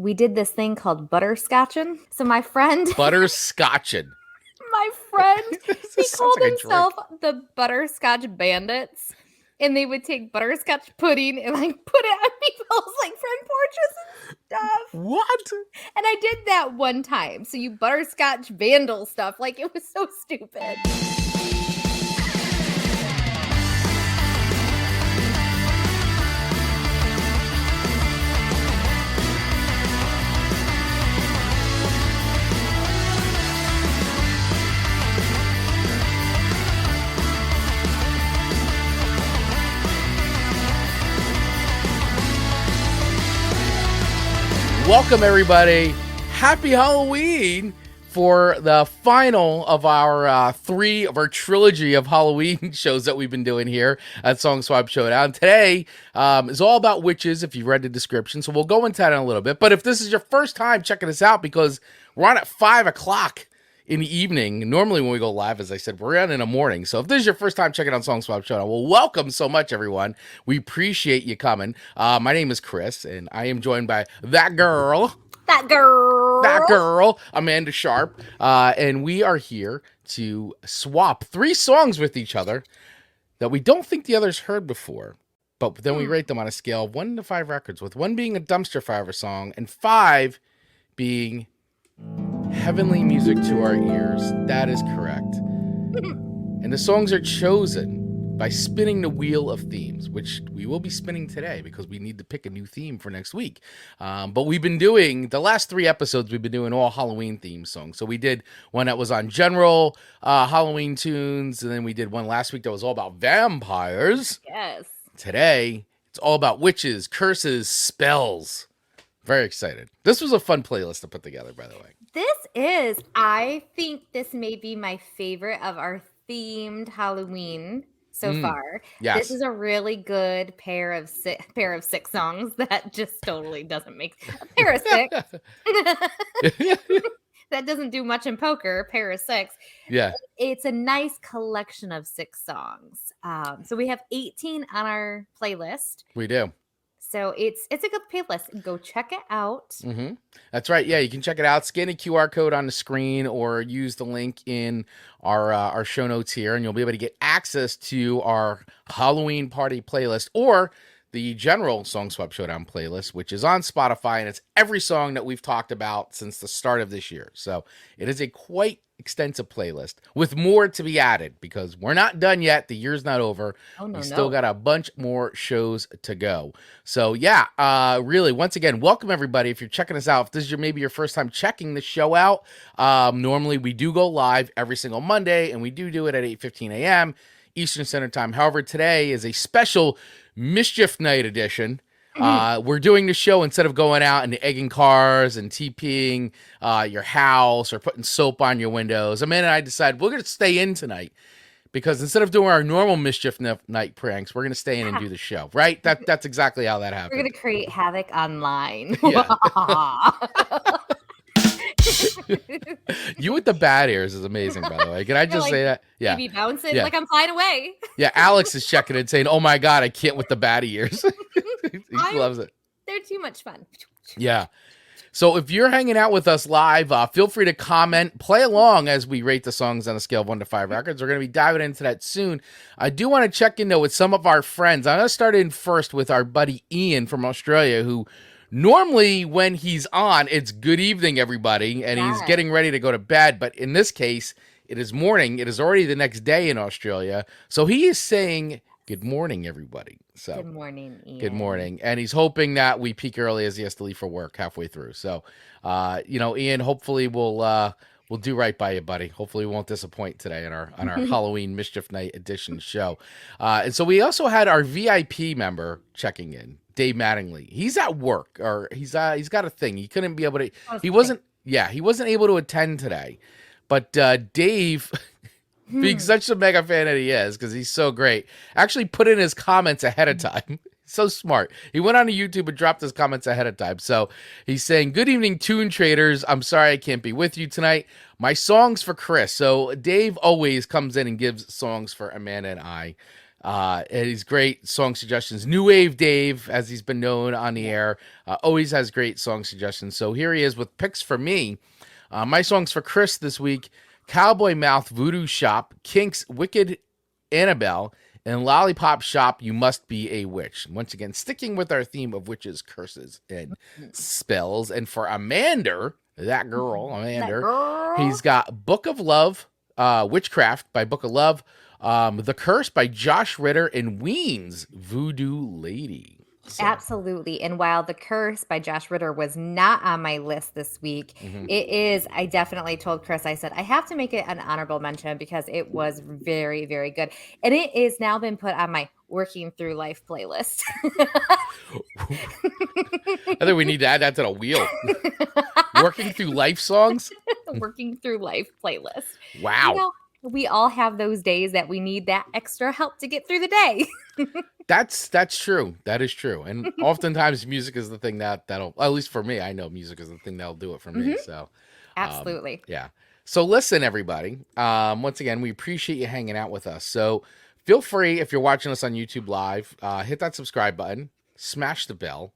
we did this thing called butterscotching. So my friend, Butterscotching. he called like himself the Butterscotch Bandits. And they would take butterscotch pudding and like put it on people's like front porches and stuff. What? And I did that one time. So you butterscotch vandal stuff. Like it was so stupid. Welcome, everybody. Happy Halloween for the final of our three of our trilogy of Halloween shows that we've been doing here at Song Swap Showdown. Today is all about witches, if you've read the description, so we'll go into that in a little bit. But if this is your first time checking us out, because we're on at 5 o'clock in the evening. Normally when we go live, as I said, we're on in the morning. So if this is your first time checking out Song Swap Showdown, well, welcome so much, everyone. We appreciate you coming. My name is Chris, and I am joined by that girl, Amanda Sharp, and we are here to swap 3 songs with each other that we don't think the others heard before. But then we rate them on a scale of 1 to 5 records, with 1 being a dumpster fire song and 5 being heavenly music to our ears. That is correct. And the songs are chosen by spinning the wheel of themes, which we will be spinning today because we need to pick a new theme for next week. But we've been doing, the last 3 episodes, we've been doing all Halloween theme songs. So we did one that was on general Halloween tunes, and then we did one last week that was all about vampires. Yes. Today, it's all about witches, curses, spells. Very excited. This was a fun playlist to put together, by the way. I think this may be my favorite of our themed Halloween so far. Yes. This is a really good pair of 6 songs that just totally doesn't make a pair of 6. That doesn't do much in poker, pair of 6. Yeah. It's a nice collection of 6 songs. So we have 18 on our playlist. We do. So it's a good playlist. Go check it out. Mm-hmm. That's right. Yeah, you can check it out. Scan a QR code on the screen or use the link in our show notes here, and you'll be able to get access to our Halloween party playlist or the general Song Swap Showdown playlist, which is on Spotify, and it's every song that we've talked about since the start of this year. So it is a quite extensive playlist with more to be added because we're not done yet. The year's not over. We still got a bunch more shows to go. So yeah, really, once again, welcome everybody. If you're checking us out, if this is maybe your first time checking the show out, normally we do go live every single Monday, and we do it at 8:15 a.m. Eastern Standard Time. However, today is a special Mischief Night edition. We're doing the show instead of going out and egging cars and TPing your house or putting soap on your windows. Amanda and I decided we're going to stay in tonight because instead of doing our normal Mischief Night pranks, we're going to stay in and do the show, right? That's exactly how that happened. We're going to create havoc online. Yeah. You with the bad ears is amazing, by the way. Can I just say that? Yeah. Maybe bouncing like I'm flying away. Yeah, Alex is checking it saying, oh my God, I can't with the bad ears. He loves it. They're too much fun. Yeah. So if you're hanging out with us live, feel free to comment, play along as we rate the songs on a scale of 1 to 5 records. We're going to be diving into that soon. I do want to check in, though, with some of our friends. I'm going to start in first with our buddy Ian from Australia, who normally when he's on, it's good evening, everybody, and he's getting ready to go to bed. But in this case, it is morning. It is already the next day in Australia. So he is saying, good morning, everybody. So good morning, Ian. Good morning. And he's hoping that we peak early as he has to leave for work halfway through. So, Ian, hopefully we'll do right by you, buddy. Hopefully we won't disappoint today on our Halloween Mischief Night edition show. And so we also had our VIP member checking in, Dave Mattingly. He's at work, or he's got a thing. He couldn't be able to. He wasn't able to attend today. But Dave, being such a mega fan that he is, because he's so great, actually put in his comments ahead of time. So smart. He went on to YouTube and dropped his comments ahead of time. So he's saying, good evening, Tune Traders. I'm sorry I can't be with you tonight. My songs for Chris. So Dave always comes in and gives songs for Amanda and I. And he's great song suggestions. New Wave Dave, as he's been known on the air, always has great song suggestions. So here he is with picks for me. My songs for Chris this week: Cowboy Mouth, Voodoo Shop, Kinks, Wicked Annabelle, and Lollipop Shop, You Must Be a Witch. Once again, sticking with our theme of witches, curses, and spells. And for Amanda, that girl, Amanda, he's got Book of Love, Witchcraft by Book of Love, The Curse by Josh Ritter, and Ween's Voodoo Lady. So. Absolutely. And while The Curse by Josh Ritter was not on my list this week, it is, I definitely told Chris, I said, I have to make it an honorable mention because it was very, very good. And it is now been put on my working through life playlist. I think we need to add that to the wheel. Working through life songs? Working through life playlist. Wow. You know, we all have those days that we need that extra help to get through the day. That's true. That is true. And oftentimes music is the thing that'll, at least for me, I know music is the thing that'll do it for me. So Absolutely. yeah. So listen, everybody. Once again, we appreciate you hanging out with us. So feel free, if you're watching us on YouTube Live, hit that subscribe button, smash the bell,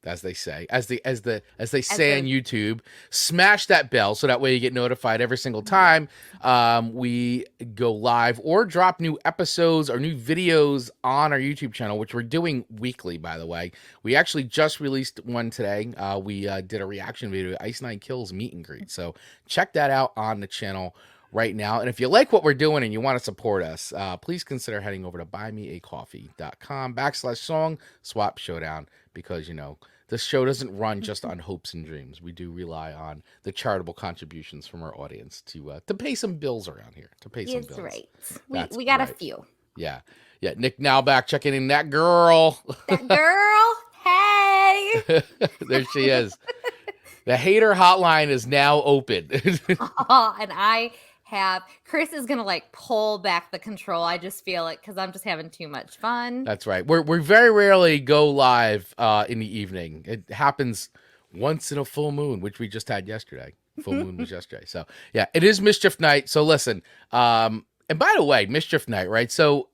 as they say, as they say on YouTube, smash that bell so that way you get notified every single time we go live or drop new episodes or new videos on our YouTube channel, which we're doing weekly, by the way. We actually just released one today. We did a reaction video to Ice Nine Kills meet and greet. So check that out on the channel right now. And if you like what we're doing and you want to support us, please consider heading over to buymeacoffee.com/Song Swap Showdown, because, you know, this show doesn't run just on hopes and dreams. We do rely on the charitable contributions from our audience to pay some bills around here. To pay some bills. Right. We got a few. Yeah. Yeah. Nick Nowback checking in. That girl. That girl. Hey. There she is. The hater hotline is now open. And I have, Chris is gonna like pull back the control. I just feel it because I'm just having too much fun. That's right. We very rarely go live in the evening. It happens once in a full moon, which we just had yesterday. Full moon was yesterday. So yeah, it is Mischief Night. So listen, and by the way, Mischief Night, right? So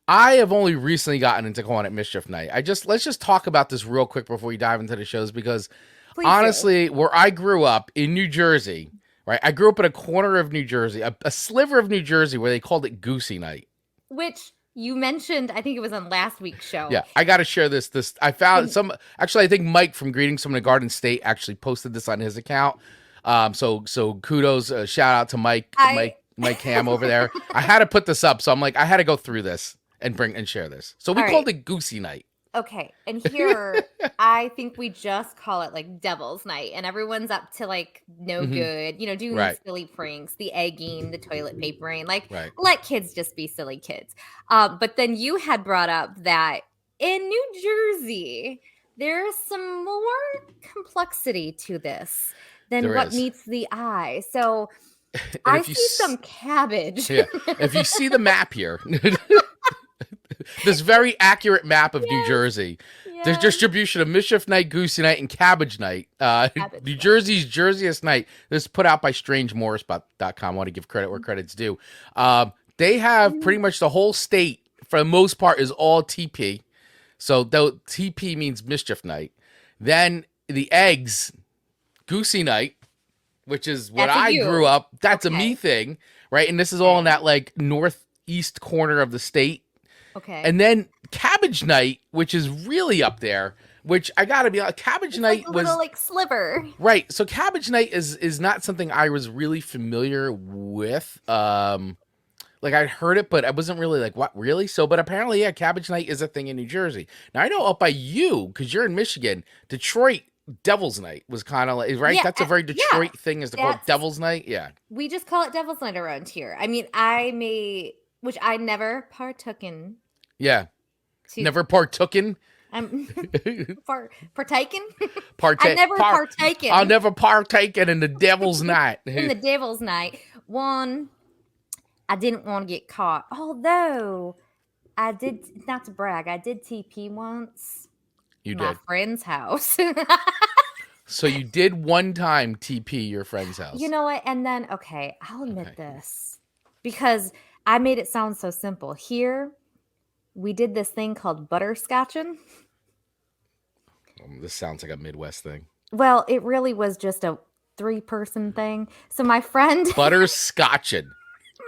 I have only recently gotten into calling it Mischief Night. Let's just talk about this real quick before we dive into the shows, because Please honestly, where I grew up in New Jersey, right? I grew up in a corner of New Jersey, a sliver of New Jersey where they called it Goosey Night. Which you mentioned, I think it was on last week's show. Yeah, I got to share this. I found some, actually, I think Mike from Greetings from the Garden State actually posted this on his account. So kudos, shout out to Mike Ham over there. I had to put this up, so I'm like, I had to go through this and share this. So we called it Goosey Night. Okay, and here I think we just call it like Devil's Night, and everyone's up to like no good, you know, doing these silly pranks, the egging, the toilet papering, like let kids just be silly kids. But then you had brought up that in New Jersey there's some more complexity to this than what meets the eye. So I see some cabbage. Yeah, if you see the map here. This very accurate map of New Jersey. There's distribution of Mischief Night, Goosey Night, and Cabbage Night. New Jersey's Jerseyest Night. This is put out by StrangeMorris.com. I want to give credit where credit's due. They have pretty much the whole state, for the most part, is all TP. So TP means Mischief Night. Then the eggs, Goosey Night, which is what I grew up. That's a me thing, right? And this is all in that like northeast corner of the state. Okay. And then Cabbage Night, which is really up there, which I gotta be like, Cabbage Night like a little like sliver. Right. So Cabbage Night is not something I was really familiar with. Like I'd heard it, but I wasn't really like, what, really? So, but apparently, yeah, Cabbage Night is a thing in New Jersey. Now I know up by you, because you're in Michigan, Detroit, Devil's Night was kind of like, right? That's a very Detroit thing, is to call it Devil's Night. Yeah. We just call it Devil's Night around here. I mean, which I never partook in. Yeah. Never partooken? Partaken? I never partaken. I'll never partaken in the Devil's Night. In the Devil's Night. One, I didn't want to get caught. Although, I did, not to brag, I did TP once. You my did? Friend's house. So you did one time TP your friend's house. You know what? And then, I'll admit this. Because I made it sound so simple. Here, we did this thing called butterscotching. This sounds like a Midwest thing. Well, it really was just a 3-person thing. So my friend Butterscotching.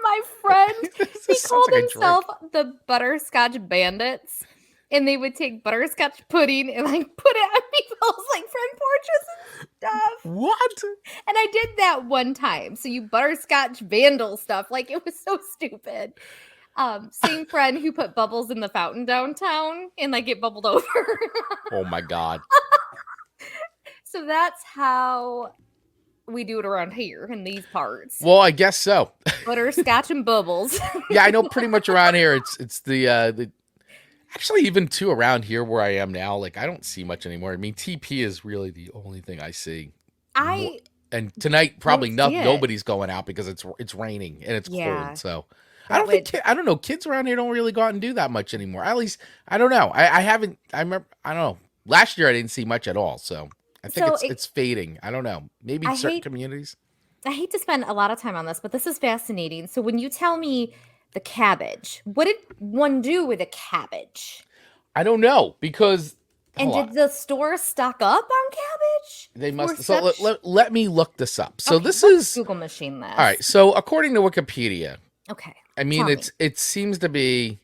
My friend, he called like himself the Butterscotch Bandits. And they would take butterscotch pudding and like put it on people's like front porches and stuff. What? And I did that one time. So you butterscotch vandal stuff. Like it was so stupid. Same friend who put bubbles in the fountain downtown and like it bubbled over. Oh my God. So that's how we do it around here in these parts. Well, I guess so. Butterscotch and bubbles. Yeah, I know pretty much around here. It's the actually even too around here where I am now. Like I don't see much anymore. I mean, TP is really the only thing I see. And tonight probably nobody's going out because it's raining and it's cold. So I don't know. Kids around here don't really go out and do that much anymore. At least I don't know. I haven't. I remember. I don't know. Last year I didn't see much at all. So I think it's fading. I don't know. Maybe in certain communities. I hate to spend a lot of time on this, but this is fascinating. So when you tell me the cabbage, what did one do with a cabbage? I don't know because. And did the store stock up on cabbage? They must. So let me look this up. So this is Google machine this. All right. So according to Wikipedia. Okay. I mean, it seems to be.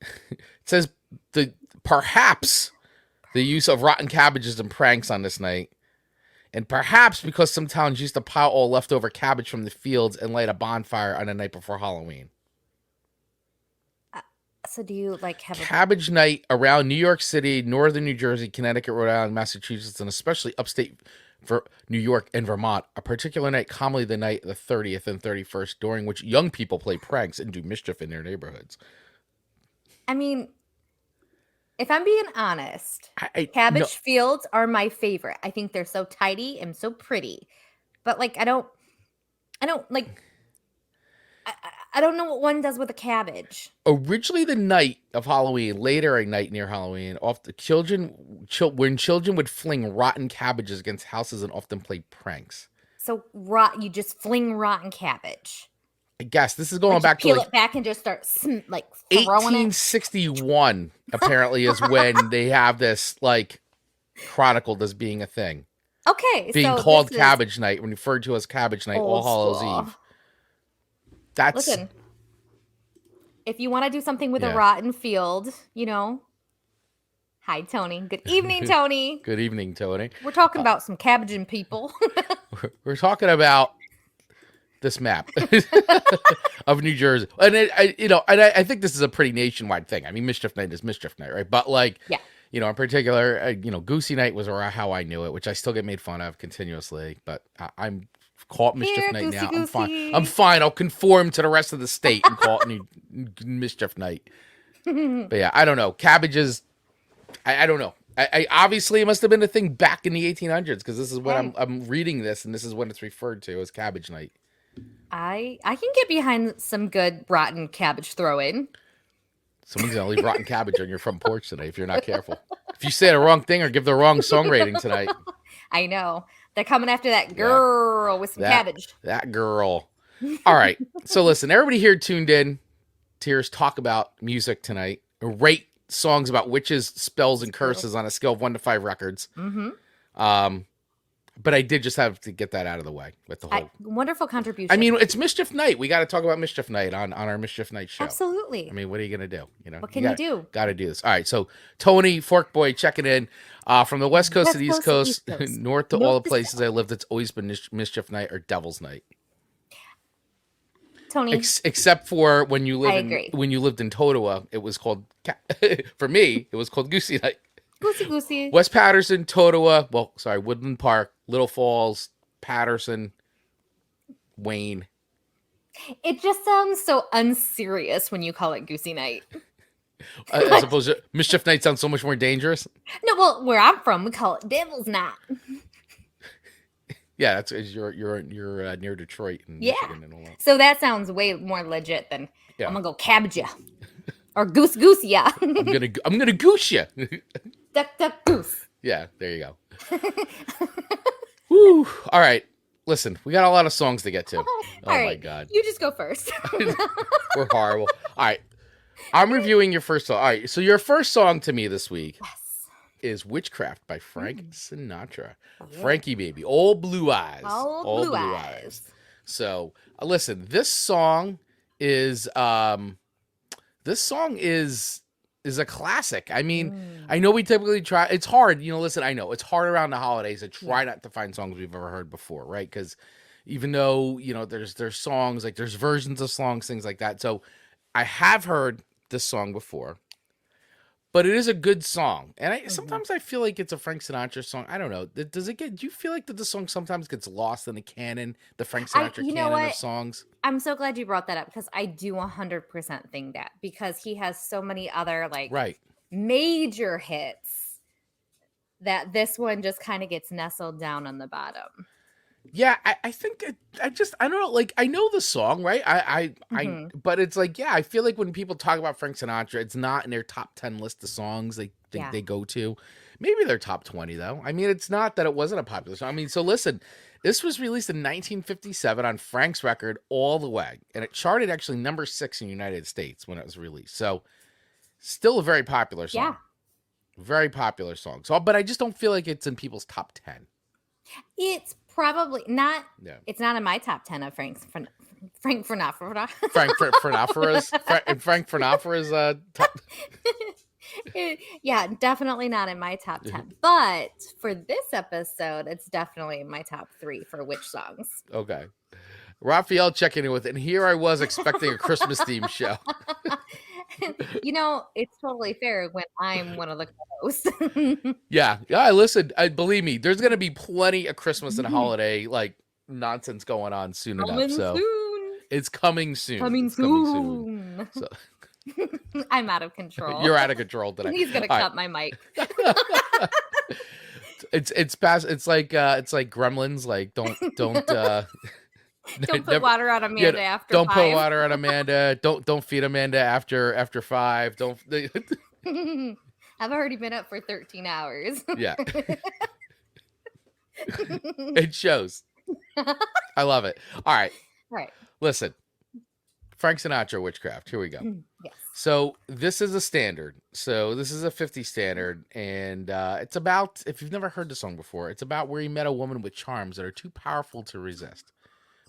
It says perhaps the use of rotten cabbages and pranks on this night, and perhaps because some towns used to pile all leftover cabbage from the fields and light a bonfire on the night before Halloween. So do you like have cabbage night around New York City, northern New Jersey, Connecticut, Rhode Island, Massachusetts, and especially upstate for New York and Vermont, a particular night, commonly the night of the 30th and 31st, during which young people play pranks and do mischief in their neighborhoods. I mean, if I'm being honest, cabbage fields are my favorite. I think they're so tidy and so pretty. But like I don't like I don't know what one does with a cabbage. Originally the night of Halloween, later a night near Halloween, when children would fling rotten cabbages against houses and often play pranks. So you just fling rotten cabbage. I guess this is going back to peel it back and just start like throwing 1861 apparently is when they have this like chronicled as being a thing. Okay, being called Cabbage Night, when referred to as Cabbage Night, All Hallows Eve. Listen, if you want to do something with a rotten field, you know. Hi, Tony. Good evening, Tony. Good evening, Tony. We're talking about some cabbaging people. We're talking about this map of New Jersey, and I think this is a pretty nationwide thing. I mean, Mischief Night is Mischief Night, right? But like, in particular, Goosey Night was how I knew it, which I still get made fun of continuously. But I'm caught Mischief Night now. I'm fine. I'm fine. I'll conform to the rest of the state and call it Mischief Night. But yeah, I don't know. Cabbages. I don't know. I obviously it must have been a thing back in the 1800s because this is what I'm reading this, and this is what it's referred to as Cabbage Night. I can get behind some good rotten cabbage throwing. Someone's gonna leave rotten cabbage on your front porch today if you're not careful. If you say the wrong thing or give the wrong song rating tonight. I know. They're coming after that girl with some cabbage. That girl. All right. So listen, everybody here tuned in to hear us talk about music tonight. Rate songs about witches, spells, and curses on a scale of 1 to 5 records. Mm-hmm. But I did just have to get that out of the way with the whole wonderful contribution. I mean, it's Mischief Night. We got to talk about Mischief Night on our Mischief Night show. Absolutely. I mean, what are you going to do? What can you do? Got to do this. All right. So Tony Forkboy checking in from the West Coast to the East Coast, north to all the places I lived. It's always been Mischief Night or Devil's Night. Tony, except for when you lived in Totowa, it was called for me. It was called Goosey Night. Goosey. West Patterson, Totowa. Woodland Park, Little Falls, Patterson, Wayne. It just sounds so unserious when you call it Goosey Night. As opposed to Mischief Night sounds so much more dangerous. No, well, where I'm from, we call it Devil's Night. Yeah, that's you're near Detroit and Michigan and all that. So that sounds way more legit than I'm gonna go cabbage ya or goose ya. I'm gonna goose ya. Duck goose. Yeah, there you go. Woo! All right, listen, we got a lot of songs to get to. Oh my God, you just go first. We're horrible. All right, I'm reviewing your first song. All right, so your first song to me this week Yes. is Witchcraft by Frank Sinatra. Yeah. Frankie, baby. All blue eyes. All blue eyes. So, listen, is this song is a classic. I mean, I know we typically try. It's hard, listen, I know it's hard around the holidays to try not to find songs we've ever heard before, right? Cuz even though, there's songs, like there's versions of songs, things like that. So, I have heard this song before. But it is a good song. And sometimes I feel like it's a Frank Sinatra song. I don't know. Do you feel like that the song sometimes gets lost in the canon, the Frank Sinatra canon of songs? I'm so glad you brought that up because I do 100% think that, because he has so many other major hits that this one just kind of gets nestled down on the bottom. Yeah, I think I don't know. Like, I know the song, right? But it's like, yeah, I feel like when people talk about Frank Sinatra, it's not in their top 10 list of songs they go to. Maybe their top 20 though. I mean, it's not that it wasn't a popular song. I mean, so listen, this was released in 1957 on Frank's record All the Way, and it charted actually number 6 in the United States when it was released. So, still a very popular song. Yeah. Very popular song. So, but I just don't feel like it's in people's top 10. It's probably not. Yeah. It's not in my top 10 of Frank Sinatra. Frank Sinatra top. Yeah, definitely not in my top 10. But for this episode, it's definitely in my top 3 for which songs. Okay. Raphael checking in with it. And here I was expecting a Christmas theme show. It's totally fair when I'm one of the co-hosts. Yeah. Listen, believe me, there's going to be plenty of Christmas and holiday nonsense going on soon enough. So it's coming soon. Coming soon. So. I'm out of control. You're out of control today. He's gonna cut my mic. It's past. It's like Gremlins. Like don't put water on Amanda after. Don't 5. put water on Amanda. Don't feed Amanda after 5. Don't. I've already been up for 13 hours. Yeah. It shows. I love it. All right. Listen. Frank Sinatra, Witchcraft. Here we go. Yes. So this is a standard. So this is a 50 standard. And it's about, if you've never heard the song before, it's about where he met a woman with charms that are too powerful to resist.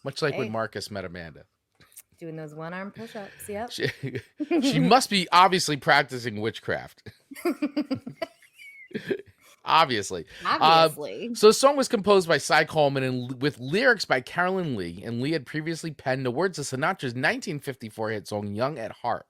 Much like when Marcus met Amanda. Doing those one-arm push-ups, yep. She must be obviously practicing witchcraft. Obviously. So the song was composed by Cy Coleman and with lyrics by Carolyn Lee, and Lee had previously penned the words of Sinatra's 1954 hit song Young at Heart.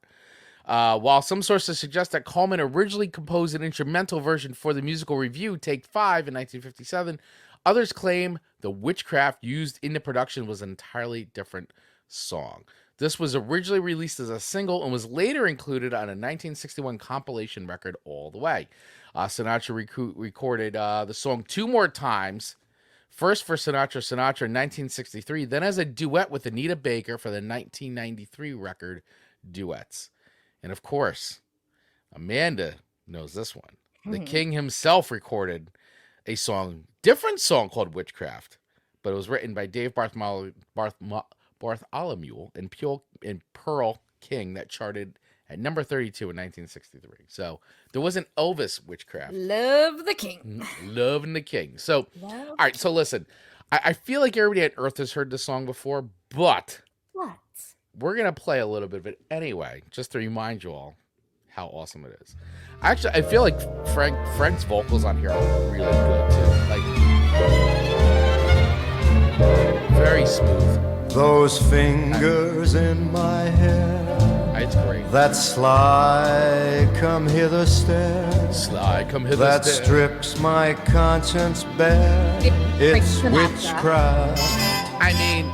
While some sources suggest that Coleman originally composed an instrumental version for the musical review Take 5 in 1957, others claim the Witchcraft used in the production was an entirely different song. This was originally released as a single and was later included on a 1961 compilation record All the Way. Sinatra recorded the song 2 more times, first for Sinatra in 1963, then as a duet with Anita Baker for the 1993 record Duets. And of course, Amanda knows this one. The King himself recorded a different song called Witchcraft, but it was written by Dave Bartholomew and Pearl King that charted at number 32 in 1963. So there was an Elvis Witchcraft. Love the King. Loving the King. So, all right, so listen, I feel like everybody at Earth has heard this song before, but we're going to play a little bit of it anyway, just to remind you all how awesome it is. Actually, I feel like Frank's vocals on here are really good, too. Like, very smooth. Those fingers in my hair. It's great. That sly come hither stare. That strips my conscience bare. It's witchcraft. I mean,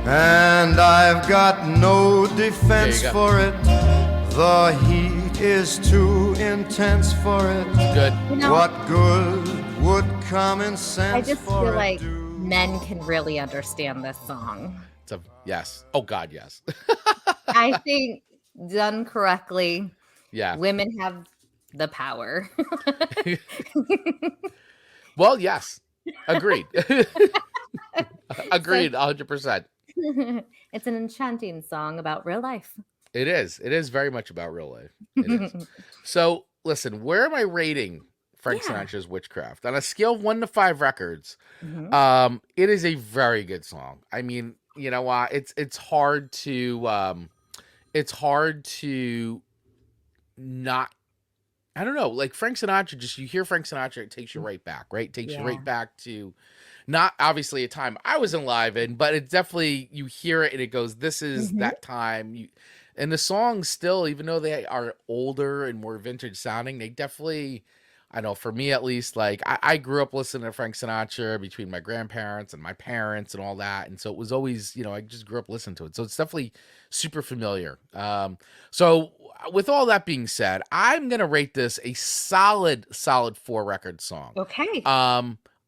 And I've got no defense for it. The heat is too intense for it. Good. What good would common sense I just for feel it like do? Men can really understand this song. Yes. Oh, God, yes. I think done correctly, women have the power. Well, yes. Agreed. Agreed, 100%. It's an enchanting song about real life. It is. It is very much about real life. It is. So, listen, where am I rating Frank Sinatra's Witchcraft? On a scale of 1 to 5 records, it is a very good song. I mean, you know what? It's hard to not. I don't know. Like Frank Sinatra, just you hear Frank Sinatra, it takes you right back, right? It takes you right back to not obviously a time I was alive in, but it's definitely, you hear it and it goes, this is that time. And the songs still, even though they are older and more vintage sounding, they definitely, I know for me at least, like I grew up listening to Frank Sinatra between my grandparents and my parents and all that. And so it was always, I just grew up listening to it. So it's definitely super familiar. So with all that being said, I'm going to rate this a solid 4 record song. Okay.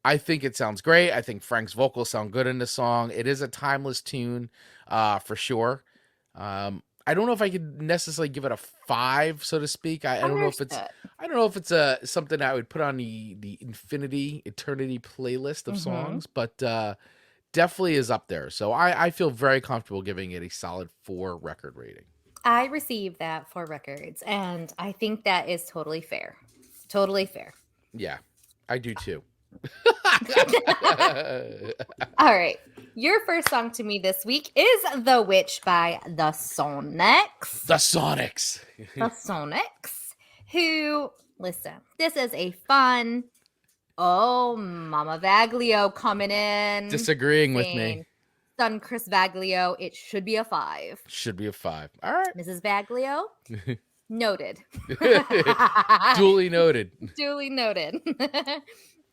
I think it sounds great. I think Frank's vocals sound good in the song. It is a timeless tune, for sure. I don't know if I could necessarily give it a 5, so to speak. I don't know if it's something I would put on the eternity playlist of songs, but definitely is up there. So I feel very comfortable giving it a solid 4 record rating. I received that 4 records, and I think that is totally fair. Totally fair. Yeah, I do too. All right. Your first song to me this week is The Witch by the Sonics. The Sonics. The Sonics. Who, listen, this is a fun, Mama Vaglio coming in. Disagreeing with me. Son Chris Vaglio, it should be a 5. Should be a 5. All right. Mrs. Vaglio, noted. Duly noted. Duly noted.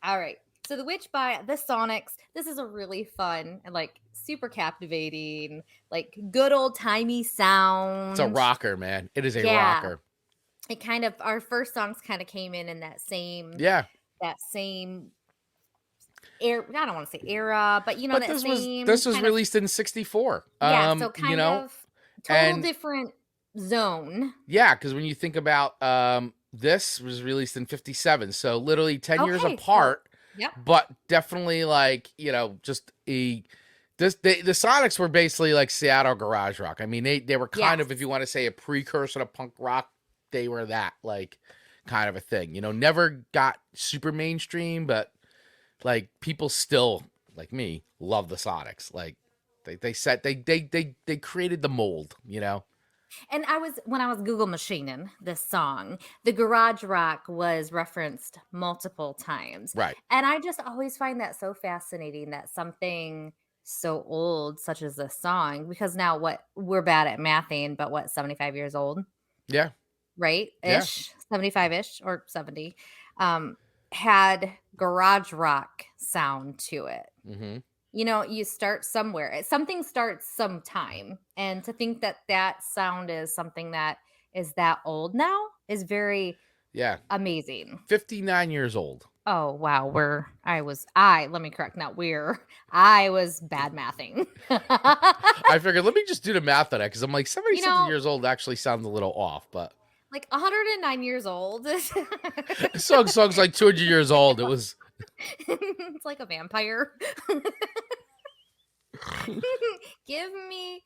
All right. So The Witch by the Sonics. This is a really fun and like super captivating, like good old timey sound. It's a rocker, man. It is a rocker. It kind of, our first songs kind of came in that same, that same era. I don't want to say era, but you know, but this was released in 64. Yeah. So kind of total different zone. Yeah. Cause when you think about, this was released in 57. So literally 10 years apart. Yep. But definitely like, just the Sonics were basically like Seattle garage rock. I mean, they were kind of, if you want to say a precursor to punk rock, they were that like kind of a thing, never got super mainstream, but like people still like me love the Sonics. Like they created the mold, And when I was Google machining this song, the garage rock was referenced multiple times. Right. And I just always find that so fascinating that something so old, such as this song, because now we're bad at mathing, but 75 years old? Yeah. Right? Ish. 75-ish or 70. Had garage rock sound to it. Mm-hmm. You start somewhere. Something starts sometime. And to think that sound is something that is that old now is very amazing. 59 years old. Oh, wow. Let me correct. I was bad mathing. I figured, let me just do the math on it because I'm like 70-something years old actually sounds a little off, but. Like 109 years old. Song's like 200 years old. It was. It's like a vampire. Give me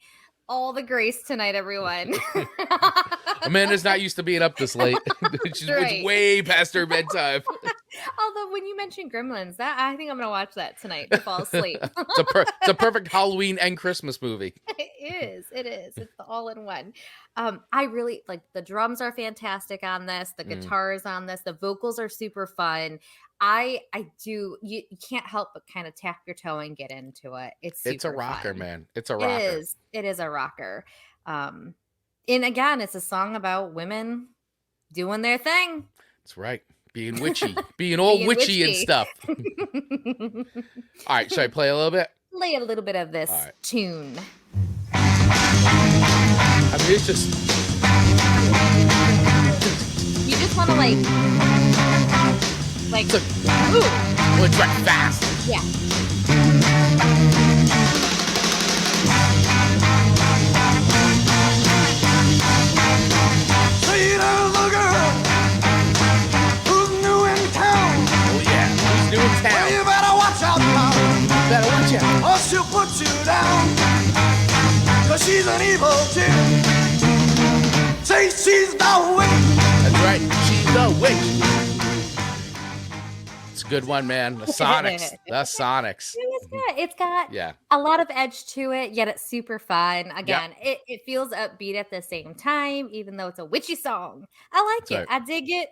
all the grace tonight, everyone. Amanda's not used to being up this late. It's way past her bedtime. Although when you mentioned Gremlins, I think I'm gonna watch that tonight to fall asleep. It's a perfect Halloween and Christmas movie. It is. It's the all-in-one. I really like the drums are fantastic on this. The guitars on this. The vocals are super fun. You can't help but kind of tap your toe and get into it. It's a rocker, fun. Man. It's a rocker. It is a rocker. And again, it's a song about women doing their thing. That's right. Being witchy. Being all witchy and stuff. All right. Should I play a little bit? Play a little bit of this tune. I mean, it's just. You just want to like. Ooh. Well, it's right fast. Yeah. See the girl who's new in town. Oh yeah, who's new in town? Well, you better watch out, pal. Better watch out. Or she'll put you down. 'Cause she's an evil chick. say she's the witch. That's right, she's the witch. It's a good one, man. The Sonics. The Sonics. It's got a lot of edge to it, yet it's super fun. Again, it feels upbeat at the same time, even though it's a witchy song. I like That's it. right. I dig it.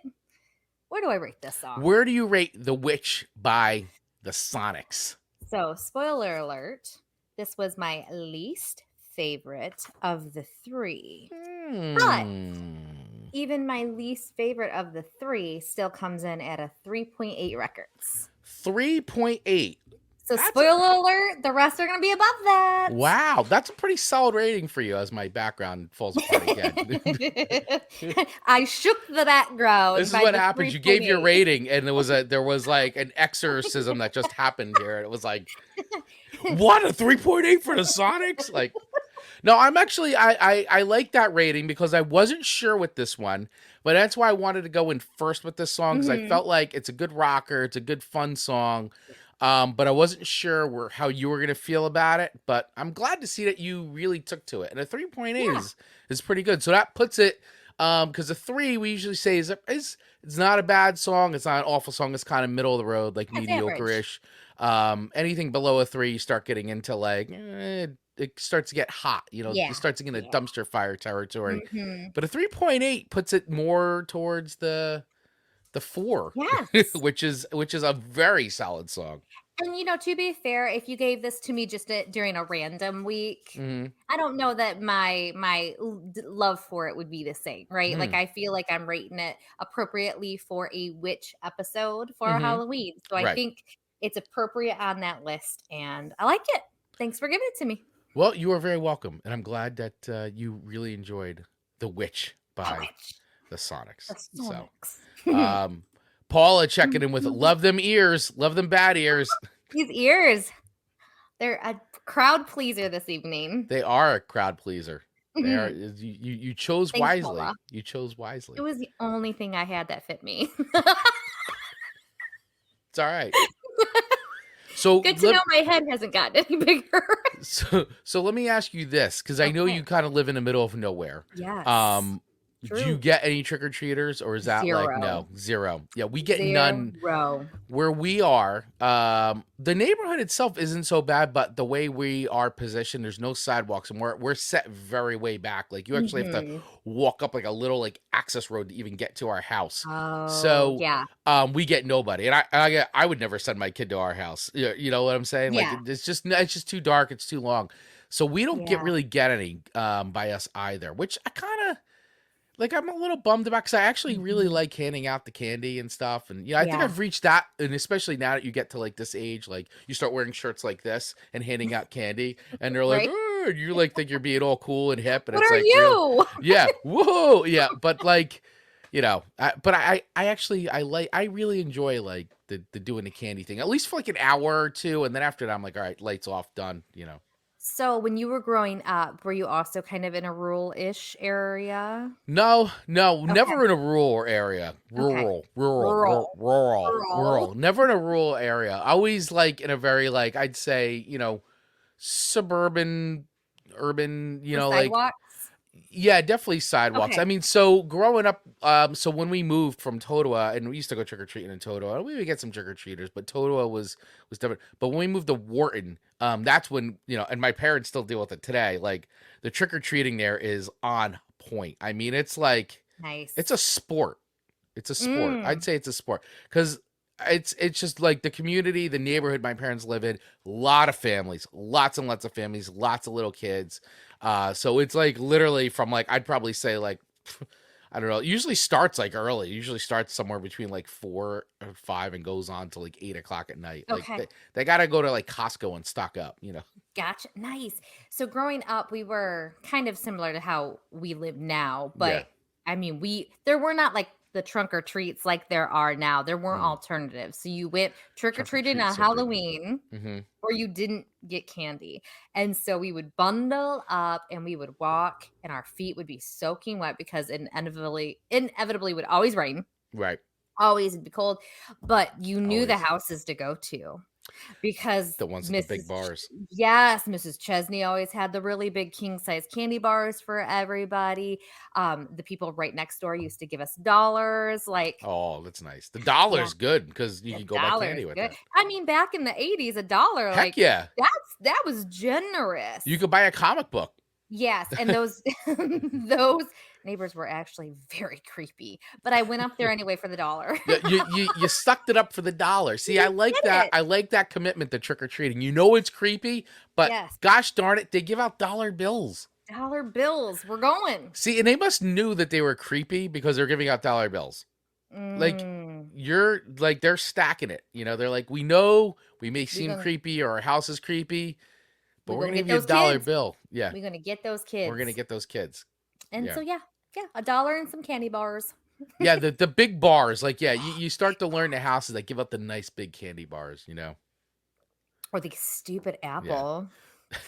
Where do I rate this song? Where do you rate The Witch by the Sonics? So, spoiler alert, this was my least favorite of the three. But even my least favorite of the three still comes in at a 3.8 records. 3.8. So spoiler alert, the rest are going to be above that. Wow, that's a pretty solid rating for you as my background falls apart again. I shook the background. This is what happens. You gave your rating and there was like an exorcism that just happened here. And it was like, what, a 3.8 for the Sonics? Like, no, I'm actually, I like that rating because I wasn't sure with this one, but that's why I wanted to go in first with this song because I felt like it's a good rocker. It's a good fun song. But I wasn't sure how you were going to feel about it, but I'm glad to see that you really took to it. And a 3.8 is pretty good. So that puts it, because a 3 we usually say is it's not a bad song. It's not an awful song. It's kind of middle of the road, like mediocre-ish. Anything below a 3, you start getting into like, it starts to get hot, it starts to get into dumpster fire territory. But a 3.8 puts it more towards the 4, which is a very solid song. And to be fair, if you gave this to me just during a random week, I don't know that my love for it would be the same, right? Like I feel like I'm rating it appropriately for a witch episode for Halloween. So I think it's appropriate on that list, and I like it. Thanks for giving it to me. Well, you are very welcome, and I'm glad that you really enjoyed The Witch by the Sonics. So, Paula checking in with love them ears, love them bad ears. These ears, they're a crowd pleaser this evening. They are a crowd pleaser. They are. You chose wisely. Paula. You chose wisely. It was the only thing I had that fit me. It's all right. So good to know my head hasn't gotten any bigger. So let me ask you this, because I know you kind of live in the middle of nowhere. Yes. Do you get any trick-or-treaters, or is that like no? Zero. Yeah, we get none. Where we are, the neighborhood itself isn't so bad, but the way we are positioned, there's no sidewalks, and we're set very way back. Like you actually have to walk up like a little like access road to even get to our house. So we get nobody, and I would never send my kid to our house. You know what I'm saying? Like it's just too dark. It's too long. So we don't really get any by us either, which I kind of. Like, I'm a little bummed about, because I actually really like handing out the candy and stuff. And, I think I've reached that. And especially now that you get to, like, this age, like, you start wearing shirts like this and handing out candy. And they're like, oh, you, like, think you're being all cool and hip. And what it's are like, you? Yeah. Whoa. Yeah. But, like, I really enjoy, like, the doing the candy thing, at least for, like, an hour or two. And then after that, I'm like, all right, lights off, done, So when you were growing up, were you also kind of in a rural-ish area? No, never in a rural area. Rural. Never in a rural area. Always like in a very like, I'd say, suburban, urban, like sidewalks? Yeah, definitely sidewalks. Okay. I mean, so growing up, so when we moved from Totowa, and we used to go trick-or-treating in Totowa, we would get some trick-or-treaters, but Totowa was different. But when we moved to Wharton, that's when, and my parents still deal with it today, like, the trick-or-treating there is on point. I mean, it's like, nice. It's a sport. It's a sport. I'd say it's a sport. Because it's just like the community, the neighborhood my parents live in, a lot of families, lots and lots of families, lots of little kids. So it's like literally from like, I'd probably say like, I don't know, it usually starts like early. It usually starts somewhere between like 4 or 5 and goes on to like 8 o'clock at night. Okay. Like they got to go to like Costco and stock up, Gotcha. Nice. So growing up, we were kind of similar to how we live now, but I mean, there were not like the trunk or treats like there are now. There weren't alternatives. So you went trick or treating on Halloween, or you didn't get candy. And so we would bundle up and we would walk, and our feet would be soaking wet because it inevitably would always rain. Right. Always would be cold. But you knew the houses to go to. Because The ones with the big bars. Yes, Mrs. Chesney always had the really big king-size candy bars for everybody. The people right next door used to give us dollars, like Oh, that's nice. The yeah, dollar's good because you a can go buy dollar candy is with good. that. I mean, back in the 80s, a dollar, Heck like, yeah. that was generous. You could buy a comic book. Yes, and those those neighbors were actually very creepy, but I went up there anyway for the dollar. You sucked it up for the dollar. See, I You like did that. it. I like that commitment to trick or treating. You know it's creepy, but Yes, gosh darn it, they give out dollar bills. dollar bills, we're going. See, and they must knew that they were creepy because they're giving out dollar bills. Like you're like they're stacking it. You know, they're like, we know we may seem creepy or our house is creepy, but we're gonna give you a dollar bill. Yeah, we're gonna get those kids. we're gonna get those kids. And so yeah, a dollar and some candy bars. Yeah, the big bars, like you start to learn the houses that give out the nice big candy bars, you know. Or the stupid apple. Yeah.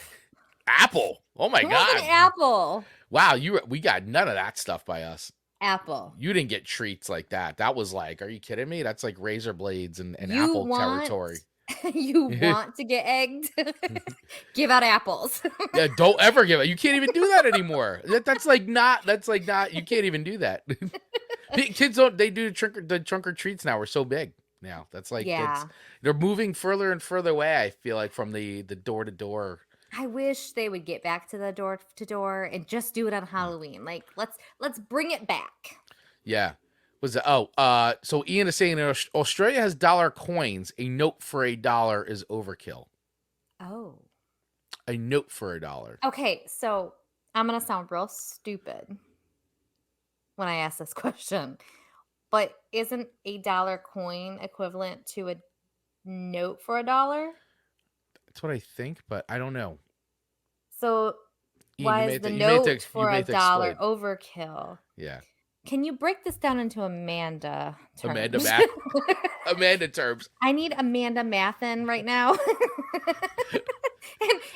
Apple. Oh my Who god. wants an apple? Wow, we got none of that stuff by us. Apple. You didn't get treats like that. That was like, are you kidding me? That's like razor blades and apple territory. You want to get egged? Give out apples. Yeah, don't ever give it. You can't even do that anymore. That's like not. You can't even do that. Kids don't. They do the trunk or treats now. We're so big now. That's like they're moving further and further away. I feel like from the door to door. I wish they would get back to the door to door and just do it on Halloween. Like let's bring it back. Yeah. Was it? So Ian is saying Australia has dollar coins. A note for $1 is overkill. Oh. A note for $1. Okay, so I'm gonna sound real stupid when I ask this question, but isn't a dollar coin equivalent to a note for $1? That's what I think, but I don't know. So Ian, why is the note for $1 overkill? Yeah. Can you break this down into Amanda terms? Amanda terms. I need Amanda Mathin right now.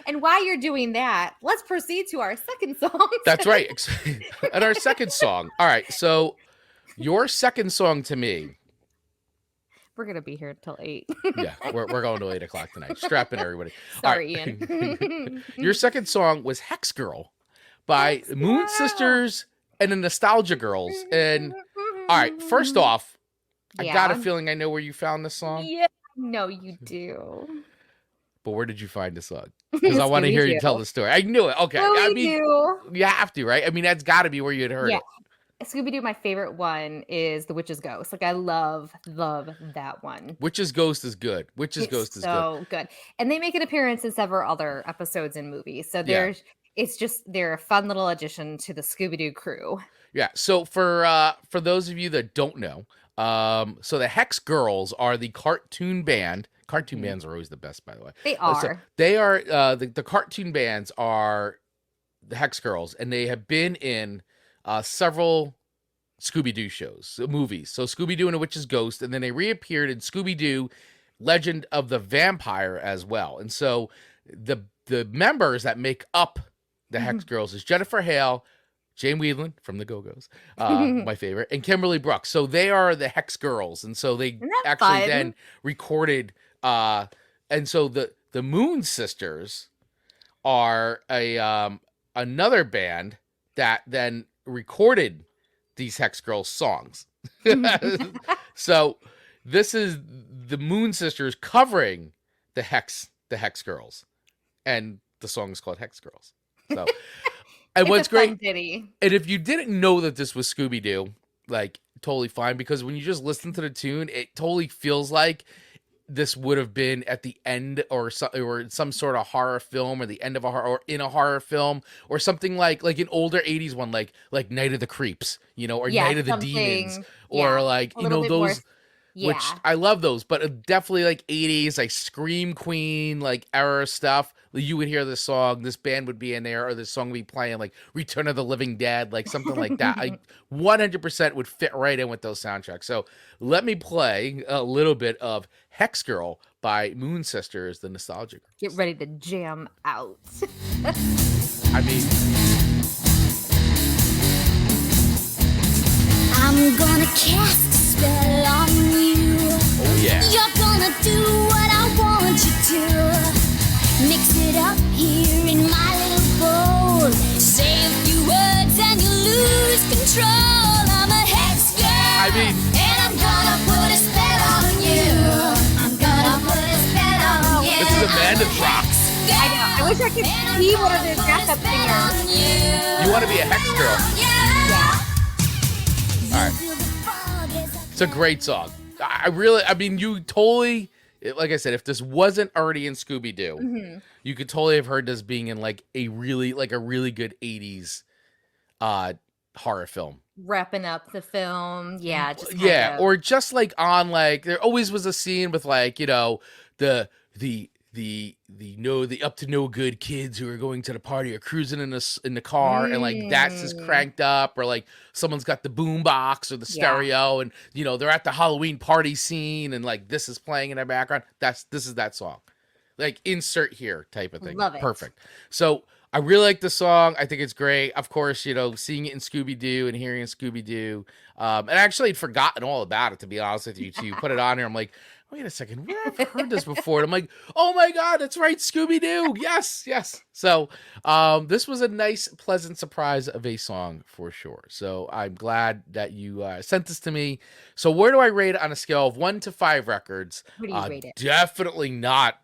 and while you're doing that, let's proceed to our second song. That's right. And our second song. All right. So your second song to me. We're going to be here until 8. Yeah. We're going to 8 o'clock tonight. Strap in, everybody. Sorry, Ian. Your second song was Hex Girl by Moon Sisters and the Nostalgia Girls. And all right, first off, I got a feeling I know where you found this song. Yeah, no, you do. But where did you find this song? Because I want to hear you tell the story. I knew it. Okay. I mean, you have to, right? I mean, that's got to be where you had heard it. Scooby-Doo, my favorite one is The Witch's Ghost. Like, I love that one. Witch's Ghost is good. Witch's Ghost is so good. And they make an appearance in several other episodes and movies. So they're a fun little addition to the Scooby-Doo crew. Yeah. So for those of you that don't know, so the Hex Girls are the cartoon band. Cartoon bands are always the best, by the way. They are. So they are the cartoon bands are the Hex Girls, and they have been in several Scooby-Doo shows, movies. So Scooby-Doo and the Witch's Ghost, and then they reappeared in Scooby-Doo Legend of the Vampire as well. And so the members that make up the Hex Girls is Jennifer Hale, Jane Whelan from the Go-Go's, my favorite, and Kimberly Brooks. So they are the Hex Girls. And so they actually then recorded, and so the Moon Sisters are another band that then recorded these Hex Girls songs. So this is the Moon Sisters covering the Hex Girls, and the song is called Hex Girls. So, and what's great, and if you didn't know that this was Scooby-Doo, like totally fine, because when you just listen to the tune, it totally feels like this would have been at the end or some sort of horror film, or the end of a horror, or in a horror film, or something like an older 80s one, like Night of the Creeps, or Night of the Demons, or those. Which I love those, but definitely like 80s, like Scream Queen, like era stuff. You would hear this song, this band would be in there, or this song would be playing, like Return of the Living Dead, like something like that. I 100% would fit right in with those soundtracks. So let me play a little bit of Hex Girl by Moon Sisters, the Nostalgia Girls. Get ready to jam out. I mean, I'm gonna cast a spell on you. Oh yeah. You're gonna do what I want want you to mix it up here in my little bowl. Say a few words and you lose control. I'm a hex girl. I mean, and I'm gonna put a spell on you. I'm gonna put a spell on you. this is Amanda's rocks. I know. I wish I could see one of the backup singers. You want to be a hex girl? Yeah. All right. It's a great song. I mean, you totally, like I said, if this wasn't already in Scooby-Doo, you could totally have heard this being in like a really good 80s horror film. Wrapping up the film. Yeah. Just or just like on like, there always was a scene with like, you know, the up to no good kids who are going to the party or cruising in the car and like that's just cranked up, or like someone's got the boom box or the stereo and you know they're at the Halloween party scene and like this is playing in the background. This is that song, like insert here type of thing. Love it. Perfect. So I really like the song. I think it's great. Of course, you know, seeing it in Scooby-Doo and hearing it in Scooby-Doo. And actually I'd forgotten all about it, to be honest with you. To put it on here, I'm like, wait a second, where have I heard this before? And I'm like, oh my God, that's right, Scooby-Doo. Yes. So this was a nice, pleasant surprise of a song for sure. So I'm glad that you sent this to me. So where do I rate it on a scale of 1 to 5 records? What do you rate it? Definitely not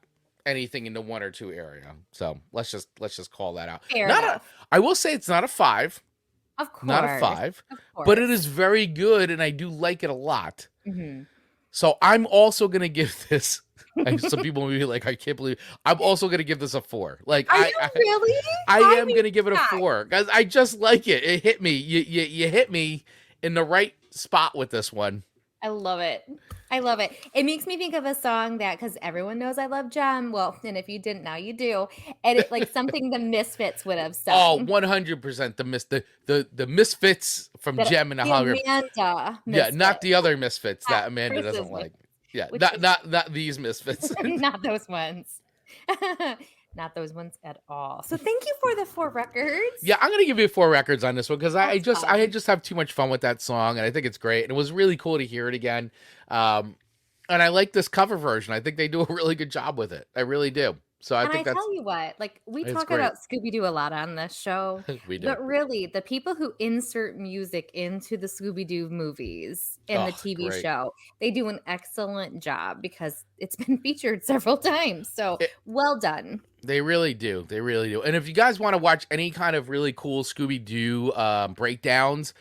anything in the 1 or 2 area. So let's just call that out. Fair enough. I will say it's not a 5. Of course. Not a 5. Of course. But it is very good, and I do like it a lot. Mm-hmm. So I'm also gonna give this. Some people will be like, I can't believe. I'm also gonna give this a 4. Like, Are you really? I am gonna give it a 4 because I just like it. It hit me. You hit me in the right spot with this one. I love it. It makes me think of a song that, because everyone knows I love Jem. Well, and if you didn't, now you do. And it's like something the Misfits would have sung. Oh, 100% the Misfits from Jem and the Hologram. Amanda Misfits. Yeah, not the other Misfits that Amanda doesn't like. Yeah, not these Misfits. Not those ones. Not those ones at all. So thank you for the 4 records. Yeah, I'm gonna give you 4 records on this one because I just have too much fun with that song, and I think it's great. And it was really cool to hear it again. And I like this cover version. I think they do a really good job with it. I really do. So I think that's. Tell you what, like we talk about Scooby-Doo a lot on this show, we do. But really, the people who insert music into the Scooby-Doo movies and the TV show, they do an excellent job because it's been featured several times. So well done. They really do. They really do. And if you guys want to watch any kind of really cool Scooby-Doo breakdowns,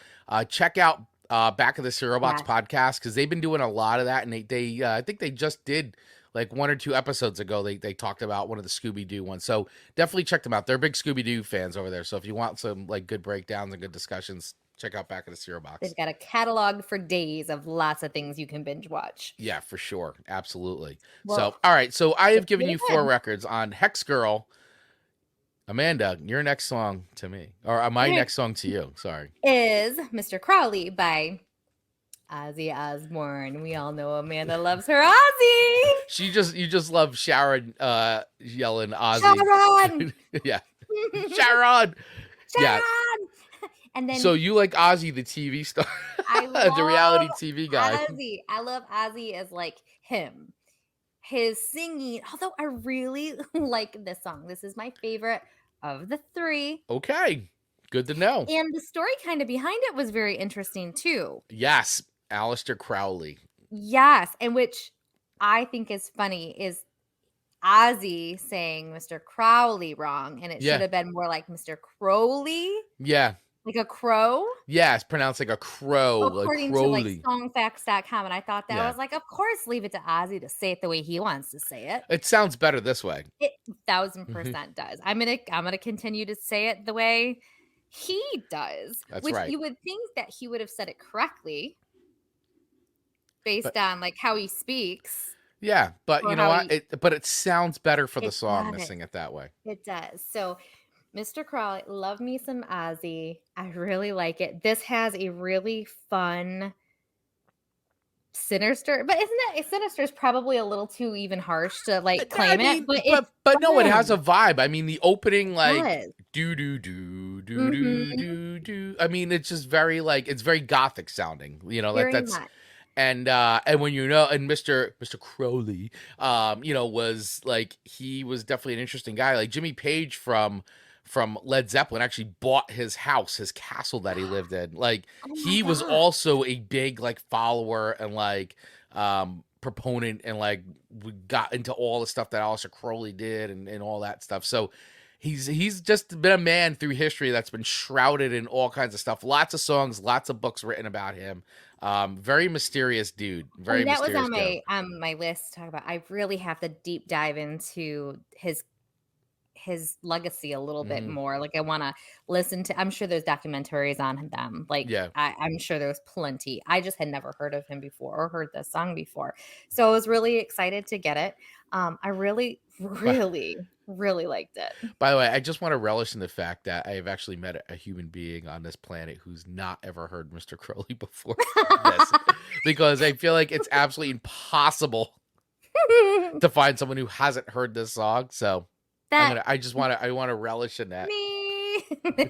check out Back of the Cereal Box podcast because they've been doing a lot of that, and they I think they just did. Like 1 or 2 episodes ago, they talked about one of the Scooby-Doo ones. So definitely check them out. They're big Scooby-Doo fans over there. So if you want some like good breakdowns and good discussions, check out Back of the Cereal Box. They've got a catalog for days of lots of things you can binge watch. Yeah, for sure. Absolutely. Well, so, all right. So I have given you 4 records on Hex Girl. Amanda, your next song to me, or my next song to you, sorry, is Mr. Crowley by Ozzy Osbourne. We all know Amanda loves her Ozzy. You just love Sharon yelling Ozzy. Sharon. Yeah. Sharon. Yeah. And then so you like Ozzy, the TV star, the reality TV guy. Ozzy. I love Ozzy as like him. His singing, although I really like this song. This is my favorite of the 3. Okay. Good to know. And the story kind of behind it was very interesting too. Yes. Aleister Crowley. Yes. And which I think is funny is Ozzy saying Mr. Crowley wrong. And it should have been more like Mr. Crowley. Yeah. Like a crow? Yeah, it's pronounced like a crow. According to like songfacts.com. And I thought that I was like, of course, leave it to Ozzy to say it the way he wants to say it. It sounds better this way. It 1000% does. I'm gonna continue to say it the way he does. That's which right. You would think that he would have said it correctly based on like how he speaks. Yeah, but you know what? But it sounds better for the song to sing it that way. It does. So Mr. Crowley, love me some Ozzy. I really like it. This has a really fun, sinister, but isn't that sinister is probably a little too even harsh to like claim it. But no, it has a vibe. I mean, the opening like do do do do do do do. I mean, it's just very like it's very gothic sounding. You know, that's And when and Mr. Crowley, was like, he was definitely an interesting guy. Like Jimmy Page from Led Zeppelin actually bought his house, his castle that he lived in. Like Oh my he was God. also a big like follower and like proponent, and like we got into all the stuff that Aleister Crowley did and all that stuff. So he's just been a man through history that's been shrouded in all kinds of stuff. Lots of songs, lots of books written about him. Very mysterious dude. Very that was mysterious on my list to talk about. I really have to deep dive into his legacy a little bit more. Like I want to listen to, I'm sure there's documentaries on them. Like Yeah. I'm sure there's plenty. I just had never heard of him before or heard this song before. So I was really excited to get it. I really, really, really liked it. By the way, I just want to relish in the fact that I have actually met a human being on this planet who's not ever heard Mr. Crowley before this, because I feel like it's absolutely impossible to find someone who hasn't heard this song. So I want to relish in that. Me.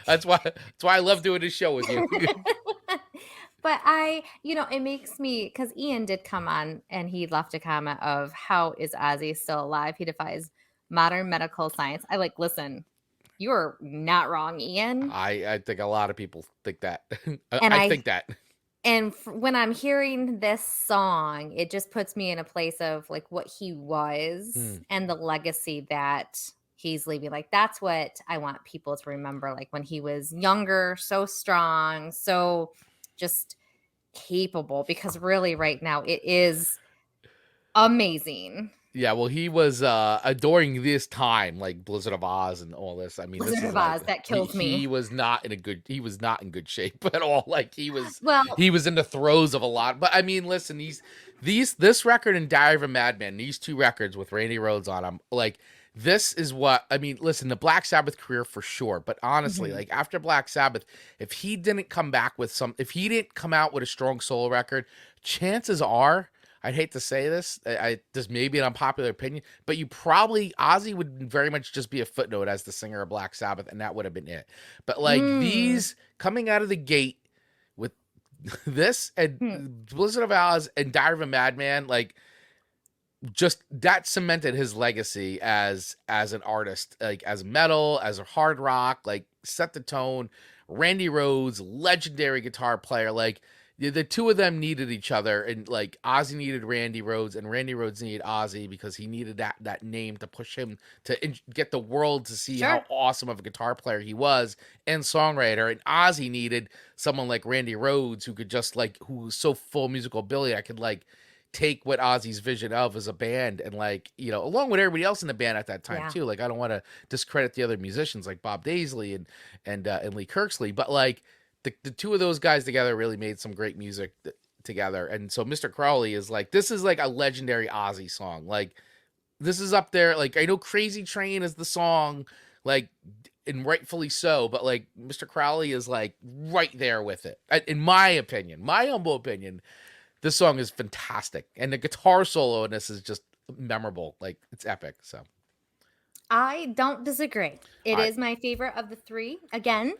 That's why I love doing this show with you. But it makes me, because Ian did come on and he left a comment of how is Ozzy still alive? He defies modern medical science. Listen, you are not wrong, Ian. I think a lot of people think that. I think that. And when I'm hearing this song, it just puts me in a place of like what he was and the legacy that he's leaving. Like that's what I want people to remember. Like when he was younger, so strong, so just capable, because really right now it is amazing. Yeah, well, he was during this time, like Blizzard of Oz and all this. I mean, Blizzard of Oz, that kills me. He was not in good shape at all. Like he was in the throes of a lot. But I mean, listen, this record and Diary of a Madman, these two records with Randy Rhoads on them, like this is what I mean. Listen, the Black Sabbath career for sure, but honestly, like after Black Sabbath, if he didn't come out with a strong solo record, chances are, I'd hate to say this, this may be an unpopular opinion, but Ozzy would very much just be a footnote as the singer of Black Sabbath, and that would have been it. But like these coming out of the gate with this and Blizzard of Oz and Diary of a Madman, like just that cemented his legacy as an artist, like as metal, as a hard rock, like set the tone. Randy Rhoads, legendary guitar player, like the two of them needed each other, and like Ozzy needed Randy Rhoads, and Randy Rhoads needed Ozzy because he needed that name to push him to get the world to see how awesome of a guitar player he was and songwriter. And Ozzy needed someone like Randy Rhoads who could just who was so full musical ability, I could take what Ozzy's vision of as a band and along with everybody else in the band at that time too. Like I don't want to discredit the other musicians like Bob Daisley and Lee Kirksley, but the two of those guys together really made some great music together. And so Mr. Crowley is this is a legendary Ozzy song. Like this is up there. Like I know Crazy Train is the song, and rightfully so, but Mr. Crowley is right there with it. In my opinion, my humble opinion, this song is fantastic. And the guitar solo in this is just memorable. It's epic. So I don't disagree. It is my favorite of the three again.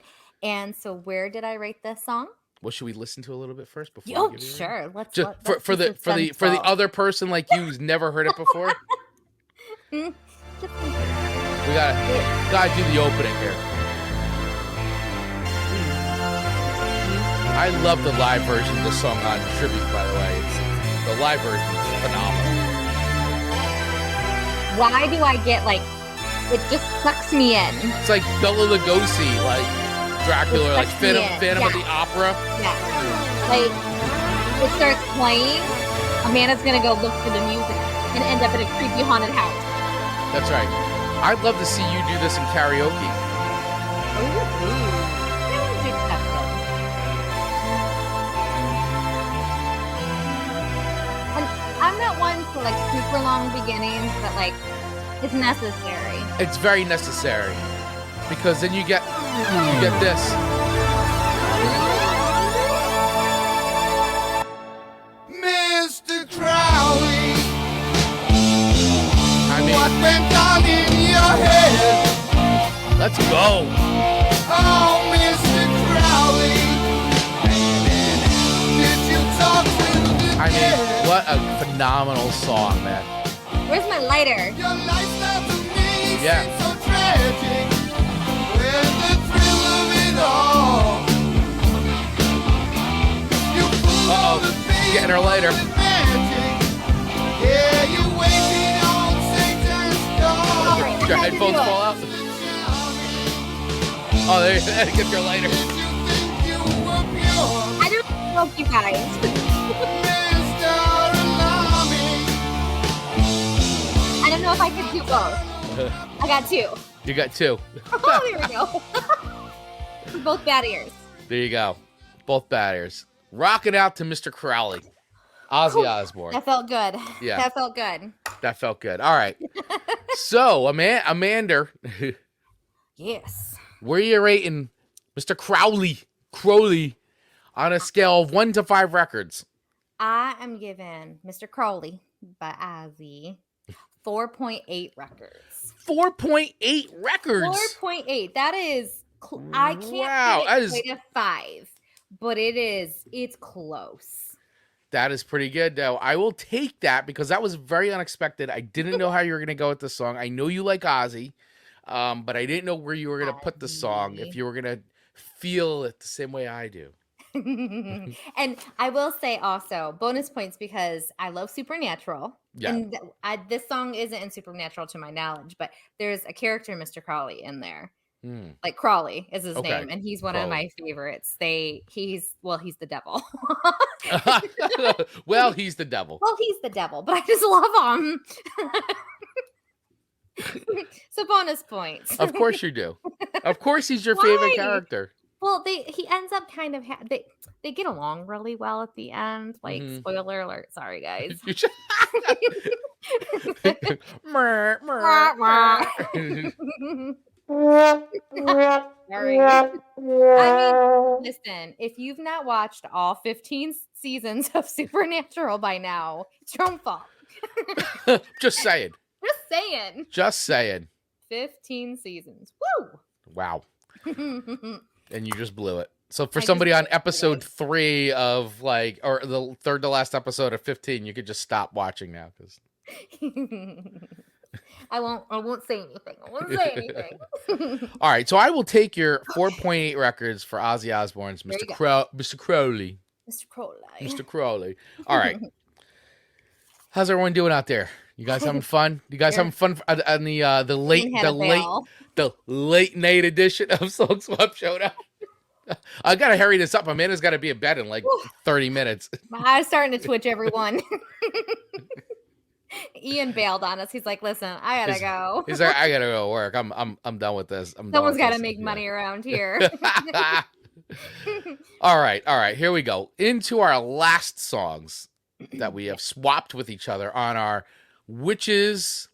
And so where did I rate this song? Well, should we listen to a little bit first before? Oh, sure. Let's for the other person like you who's never heard it before. We gotta do the opening here. I love the live version of this song on Tribute, by the way. The live version is phenomenal. Why do I get it just sucks me in? It's like Bela Lugosi, Dracula, Phantom of the Opera. Yeah. It starts playing, Amanda's gonna go look for the music and end up in a creepy haunted house. That's right. I'd love to see you do this in karaoke. And I'm not one for super long beginnings, but it's necessary. It's very necessary because then you get this. Mr. Crowley, what went on in your head? Let's go. Oh, Mr. Crowley, did you talk I mean, what a phenomenal song, man. Where's my lighter? Your lifestyle to me Yeah. seems so tragic. Where's the thrill of it all? You fool all the things Getting her lighter. with magic. Yeah, you waiting on Satan's door. Alright, Your I had to headphones do it. fall out. Oh, there you go. Get your lighter. Did you think you were pure? I don't know you guys. Mr. Alarming. I don't know if I could do both. I got 2. You got 2. Oh, there we go. Both bad ears. There you go. Both batters. Rocking out to Mr. Crowley. Ozzy Osbourne. That felt good. Yeah. That felt good. That felt good. All right. So, Amanda, Yes. where are you rating Mr. Crowley on a scale of 1 to 5 records? I am giving Mr. Crowley by Ozzy 4.8 records. 4.8 records. 4.8. That is, I can't Wow, give that it is- quite a 5, but it's close. That is pretty good, though. I will take that because that was very unexpected. I didn't know how you were going to go with this song. I know you like Ozzy, but I didn't know where you were going to put the song, if you were going to feel it the same way I do. And I will say also bonus points because I love Supernatural. Yeah. And this song isn't in Supernatural to my knowledge, but there's a character, Mr. Crowley, in there. Like Crowley is his Okay. name, and he's one of Crowley. my favorites. He's the devil. Well, he's the devil. Well, he's the devil, but I just love him. So bonus points. Of course you do. Of course he's your Why? favorite character. Well, he ends up kind of they get along really well at the end. Like spoiler alert, sorry guys. You should- Sorry. I mean, listen, if you've not watched all 15 seasons of Supernatural by now, it's your own fault. Just saying. Just saying. Just saying. 15 seasons. Wow. Woo! And you just blew it. So for I somebody just on blew it. episode 3 of or the third to last episode of 15, you could just stop watching now because I won't say anything. I won't say anything. All right, so I will take your 4.8 records for Ozzy Osbourne's There you Mr. Crowley. Mr. Crowley. Mr. Crowley. All right. How's everyone doing out there? You guys having fun? You guys having fun on the late night edition of Song Swap Showdown? I gotta hurry this up. Amanda's got to be in bed in like 30 minutes. My eyes starting to twitch, everyone. Ian bailed on us. He's like, "Listen, I gotta go. He's like, I gotta go to work. I'm done with this. Someone's got to make money around here." All right. Here we go into our last songs that we have swapped with each other on our Witches,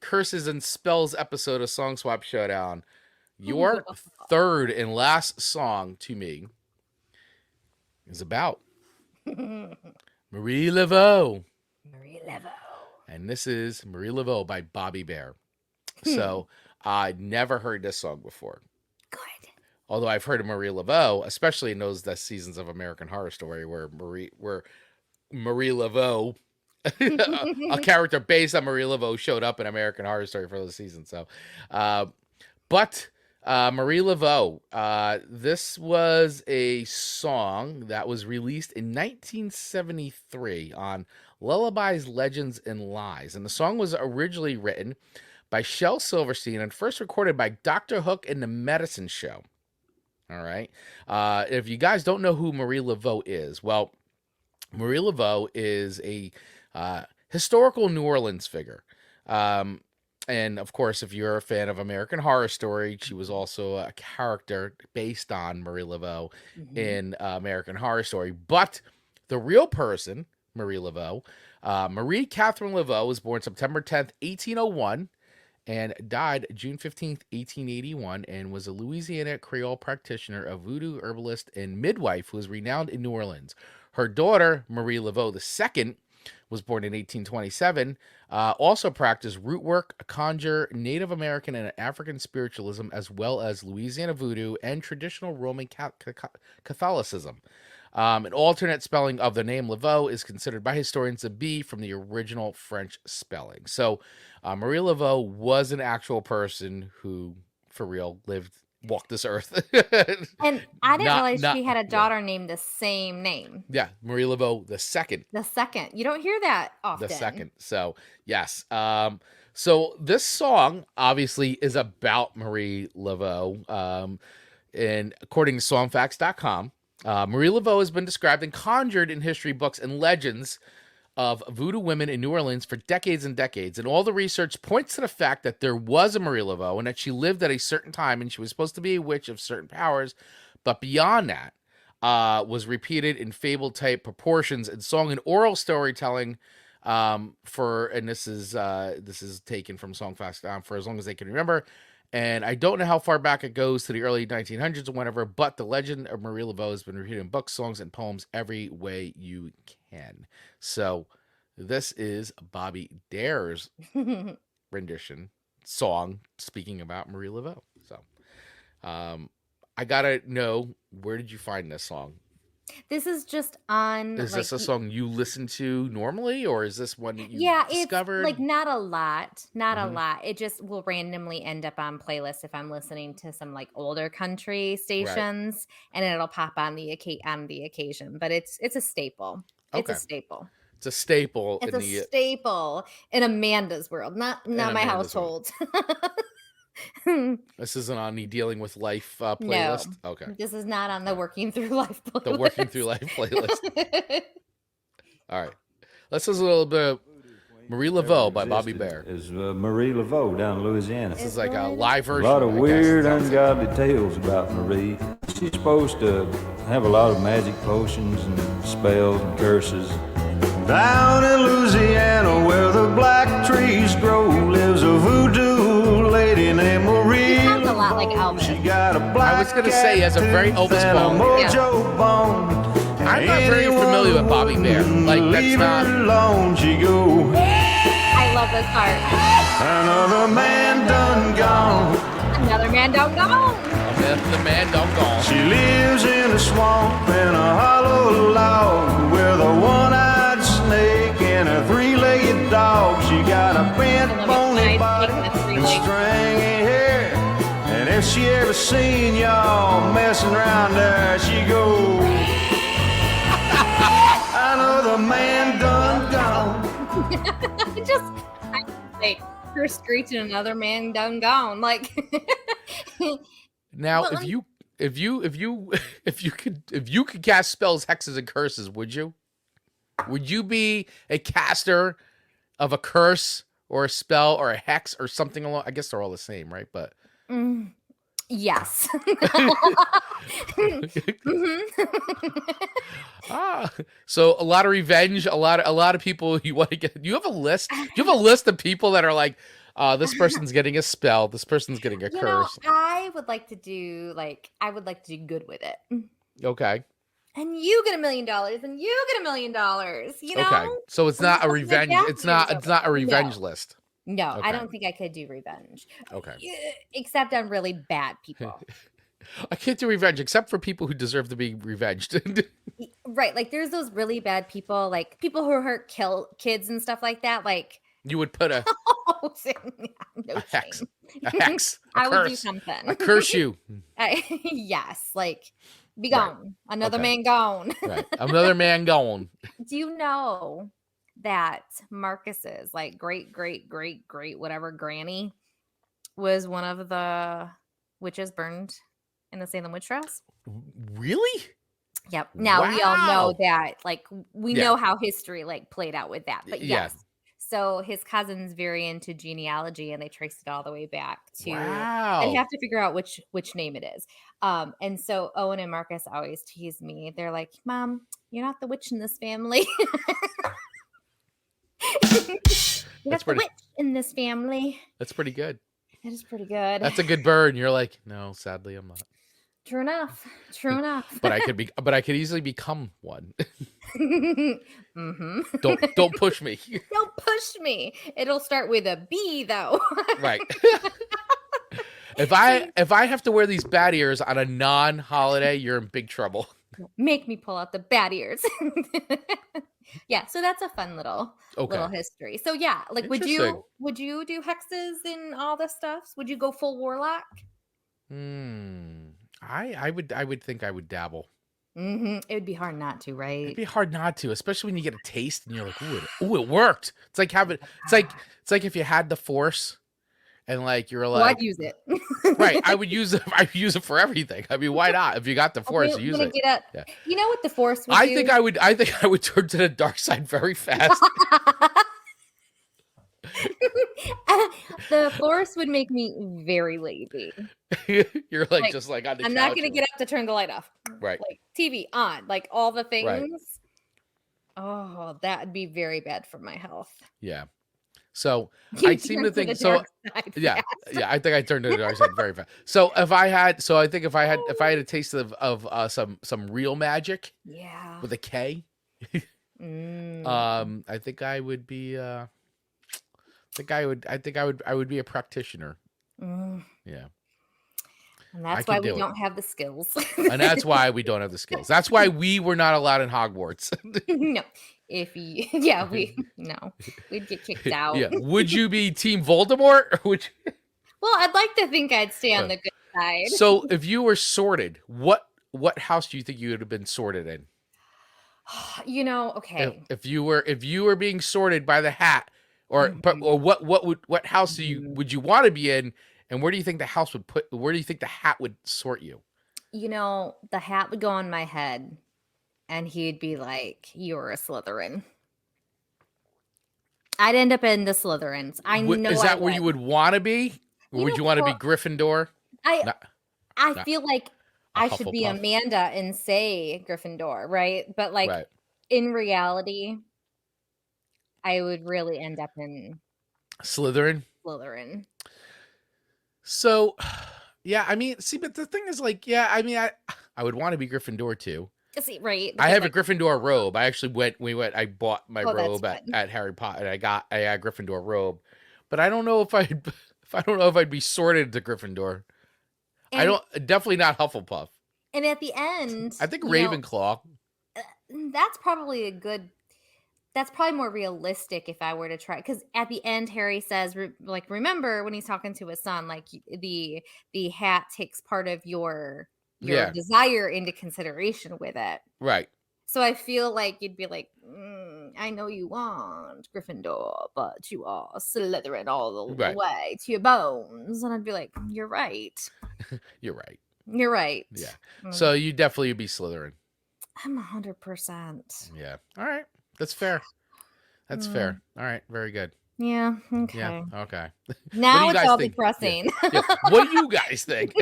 Curses, and Spells episode of Song Swap Showdown. Your third and last song to me is about Marie Labeau. Marie Labeau. And this is Marie Labeau by Bobby Bear. So I'd never heard this song before. Good. Although I've heard of Marie Labeau, especially in those seasons of American Horror Story where Marie Labeau, a character based on Marie Labeau, showed up in American Horror Story for those seasons. So, but Marie Labeau, this was a song that was released in 1973 on Lullabies, Legends, and Lies. And the song was originally written by Shel Silverstein and first recorded by Dr. Hook in the Medicine Show. All right. If you guys don't know who Marie Labeau is, well, Marie Labeau is a historical New Orleans figure. And of course, if you're a fan of American Horror Story, she was also a character based on Marie Labeau in American Horror Story. But the real person, Marie Labeau, Marie Catherine Labeau, was born September 10th, 1801, and died June 15th, 1881, and was a Louisiana Creole practitioner, a voodoo herbalist, and midwife who was renowned in New Orleans. Her daughter, Marie Labeau II, was born in 1827, also practiced root work, conjure, Native American and African spiritualism, as well as Louisiana voodoo and traditional Roman Catholicism. An alternate spelling of the name Labeau is considered by historians to be from the original French spelling. So Marie Labeau was an actual person who, for real, walked this earth. And I didn't realize she had a daughter named the same name. Yeah, Marie Labeau the second. The second. You don't hear that often. The second. So, yes. So this song obviously is about Marie Labeau. And according to songfacts.com, Marie Labeau has been described and conjured in history books and legends of voodoo women in New Orleans for decades and decades. And all the research points to the fact that there was a Marie Labeau and that she lived at a certain time and she was supposed to be a witch of certain powers. But beyond that, was repeated in fable-type proportions in song and oral storytelling and this is taken from Songfacts.com for as long as they can remember. And I don't know how far back it goes to the early 1900s or whatever, but the legend of Marie Labeau has been repeated in books, songs, and poems every way you can. So this is Bobby Dare's rendition song speaking about Marie Labeau. So I gotta know, where did you find this song? This is just on. Is this a song you listen to normally, or is this one that you discovered? It's like not a lot, a lot. It just will randomly end up on playlists if I'm listening to some like older country stations, and it'll pop on the occasion. But it's a staple. It's a staple. It's a staple. It's a staple in Amanda's world, not my household. This isn't on the Dealing with Life playlist? No, okay. This is not on the Working Through Life playlist. The Working Through Life playlist. All right. Let's listen a little bit of Marie Labeau by Bobby Bear. Is Marie Labeau down in Louisiana. This is like a live version. A lot of weird, ungodly tales about Marie. She's supposed to have a lot of magic potions and spells and curses. Down in Louisiana where the black trees grow lives a voodoo lady named Marie. Sounds a lot like Elvis. She got a black I was going to say, he has a very Elvis bone. I'm not very familiar with Bobby Bear. Like, that's not... Alone she go. I love this part. Another man done gone. Another man done gone. The man done gone. She lives in a swamp in a hollow log with a one-eyed snake and a three-legged dog. She got a bent bony body and stringy hair. And if she ever seen y'all messing around there, she go. Another man done gone. I like her screeching, another man done gone. Like now, if you could cast spells, hexes, and curses, would you? Would you be a caster of a curse or a spell or a hex or something along? I guess they're all the same, right? But yes. So a lot of revenge, a lot of people you want to get. You have a list. You have a list of people that are like, this person's getting a spell. This person's getting a curse. I would like to do good with it. Okay. And you get $1 million, and you get $1 million. You know. Okay. So it's not a revenge. It's not a revenge list. No, okay. I don't think I could do revenge. Okay. Except on really bad people. I can't do revenge except for people who deserve to be revenged. Right. Like there's those really bad people, like people who kill kids and stuff like that. Like you would put a hex. A hex. I would do something. I curse you. Yes. Like be gone. Right. Another man gone. Right. Another man gone. Do you know that Marcus's like great whatever granny was one of the witches burned in the Salem witch trials? Really? Yep. Now we all know that, like we know how history like played out with that. But yes. So his cousin's very into genealogy, and they traced it all the way back to. Wow. They have to figure out which name it is. And so Owen and Marcus always tease me. They're like, "Mom, you're not the witch in this family." That's the witch in this family. That's pretty good. It is pretty good. That's a good burn. You're like, no, sadly, I'm not. True enough. But I could easily become one. Mm-hmm. Don't push me. Don't push me. It'll start with a B though. Right. If I have to wear these bat ears on a non-holiday, you're in big trouble. Make me pull out the bat ears. Yeah, so that's a fun little history. So yeah, like would you do hexes and all the stuff? Would you go full warlock? I would think I would dabble. It would be hard not to, right? It'd be hard not to, especially when you get a taste and you're like, ooh, it worked. It's like it's like if you had the force and like you're like, I'd use it. Right. I would use it for everything. I mean, why not? If you got the force, use it. Yeah. You know what the force would I do? think I would turn to the dark side very fast. The force would make me very lazy. You're like just like on the couch. I'm not gonna get up to turn the light off. Right. Like TV on, like all the things. Right. Oh, that would be very bad for my health. Yeah. So I seem to think so. Yeah, I think I turned to the dark side very fast. So if I had a taste of some real magic, with a K, I think I would be. I think I would be a practitioner. Yeah. And that's why we don't have the skills. And that's why we don't have the skills. That's why we were not allowed in Hogwarts. No. We'd get kicked out. Yeah. Would you be Team Voldemort? Or would you... Well, I'd like to think I'd stay on the good side. So if you were sorted, what house do you think you would have been sorted in? Okay. If you were being sorted by the hat, or what house would you want to be in, and where do you think the hat would sort you? The hat would go on my head. And he'd be like, "You're a Slytherin." I'd end up in the Slytherins. I know. Is that where you would want to be? Or would you want to be Gryffindor? I feel like I should be Amanda and say Gryffindor, right? But in reality, I would really end up in Slytherin. So, yeah, I mean, see, but the thing is, I would want to be Gryffindor too. See, right. I have a Gryffindor robe. I actually I bought my robe at Harry Potter, and I got a Gryffindor robe. But I don't know if I'd be sorted to Gryffindor. Definitely not Hufflepuff. And at the end, I think Ravenclaw. That's probably that's probably more realistic if I were to try, because at the end Harry says, remember when he's talking to his son, like the hat takes part of your desire into consideration with it. Right. So I feel like you'd be like, I know you want Gryffindor, but you are Slytherin all the way to your bones. And I'd be like, you're right. You're right. You're right. Yeah. So you definitely would be Slytherin. I'm 100%. Yeah. All right. That's fair. That's fair. All right. Very good. Yeah. Okay. Yeah. Okay. Now it's all depressing. Yeah. What do you guys think?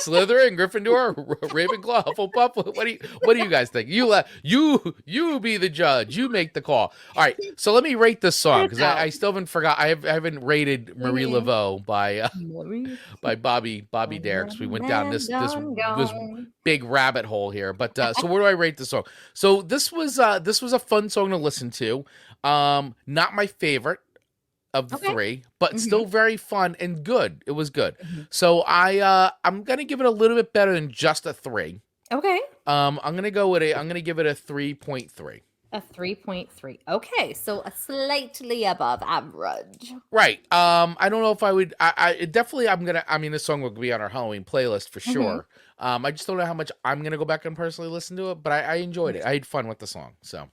Slytherin, Gryffindor, Ravenclaw, Hufflepuff. What do you guys think? You be the judge. You make the call. All right. So let me rate this song, because I still haven't forgot. I haven't rated Marie Laveau by Bobby Dare, because we went down this big rabbit hole here. But so where do I rate this song? So this was a fun song to listen to. Not my favorite of the three, but still very fun and good. It was good. So I'm gonna give it a little bit better than just a 3. Okay. I'm gonna give it a 3.3. A 3.3. Okay, so a slightly above average. Right. I don't know if I would. I definitely. This song will be on our Halloween playlist for sure. I just don't know how much I'm gonna go back and personally listen to it, but I enjoyed it. I had fun with the song. So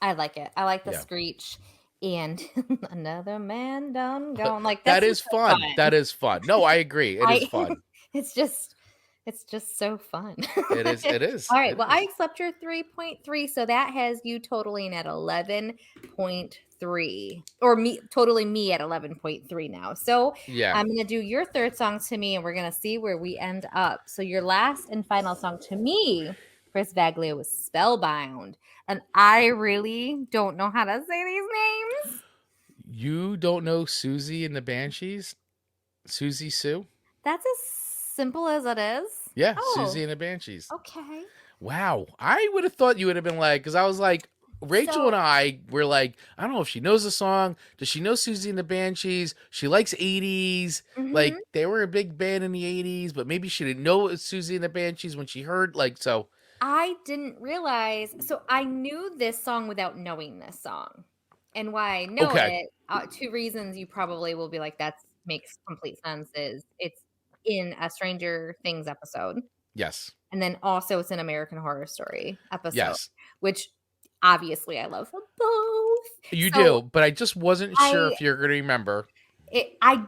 I like it. I like the screech. And another man done gone. Like that is fun. That is fun. No, I agree. It is fun. It's just so fun. It is. It is. All right. Well, I accept your 3.3. So that has you totaling at 11.3, or me at 11.3 now. So yeah, I'm gonna do your third song to me, and we're gonna see where we end up. So your last and final song to me, Chris Baglio, was Spellbound. And I really don't know how to say these names. You don't know Siouxsie and the Banshees? Siouxsie Sue? That's as simple as it is? Yeah, Siouxsie and the Banshees. Okay. Wow. I would have thought you would have been like, because I was like, Rachel and I were like, I don't know if she knows the song. Does she know Siouxsie and the Banshees? She likes 80s. Like, they were a big band in the 80s, but maybe she didn't know it was Siouxsie and the Banshees when she heard, so... I didn't realize. So I knew this song without knowing this song. And why I know Okay. it, 2 reasons you probably will be like, "That makes complete sense," is it's in a Stranger Things episode, Yes. and then also it's an American Horror Story episode, Yes. which obviously I love both. You So do, but I just wasn't sure I if you're going to remember.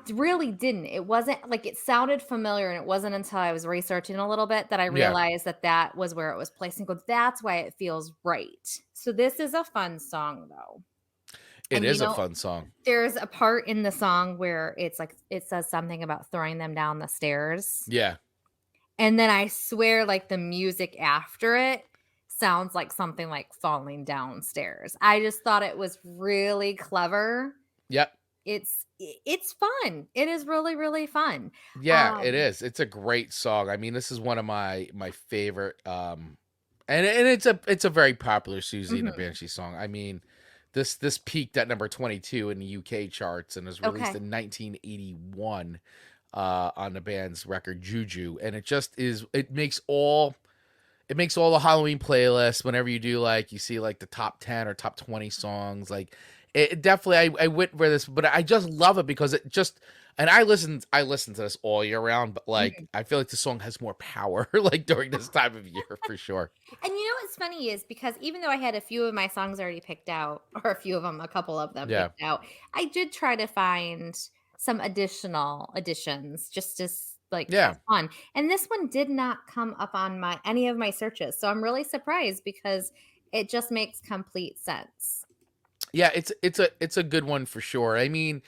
really didn't. It wasn't like it sounded familiar, and it wasn't until I was researching a little bit that I Yeah. realized that that was where it was placed and go, "That's why it feels right." So this is a fun song, though. It And, is a fun song. there's a part in the song where it's like it says something about throwing them down the stairs. Yeah. And then I swear, like, the music after it sounds like something like falling downstairs. I just thought it was really clever. Yep. It's fun. It is really, really fun. Yeah, it is. It's a great song. I mean, this is one of my favorite and it's a very popular Siouxsie and the Banshee song. I mean, this peaked at number 22 in the UK charts and was released in 1981 on the band's record Juju, and it makes all the Halloween playlists. Whenever you do, like, you see like the top 10 or top 20 songs, like it definitely I went for this, but I just love it because it just, and I listen to this all year round, but like I feel like the song has more power like during this time of year for sure. And you know what's funny is because even though I had a few of my songs already picked out, or a couple of them picked out, I did try to find some additional additions just to have fun. And this one did not come up on any of my searches, so I'm really surprised because it just makes complete sense. Yeah, it's a good one for sure. I mean,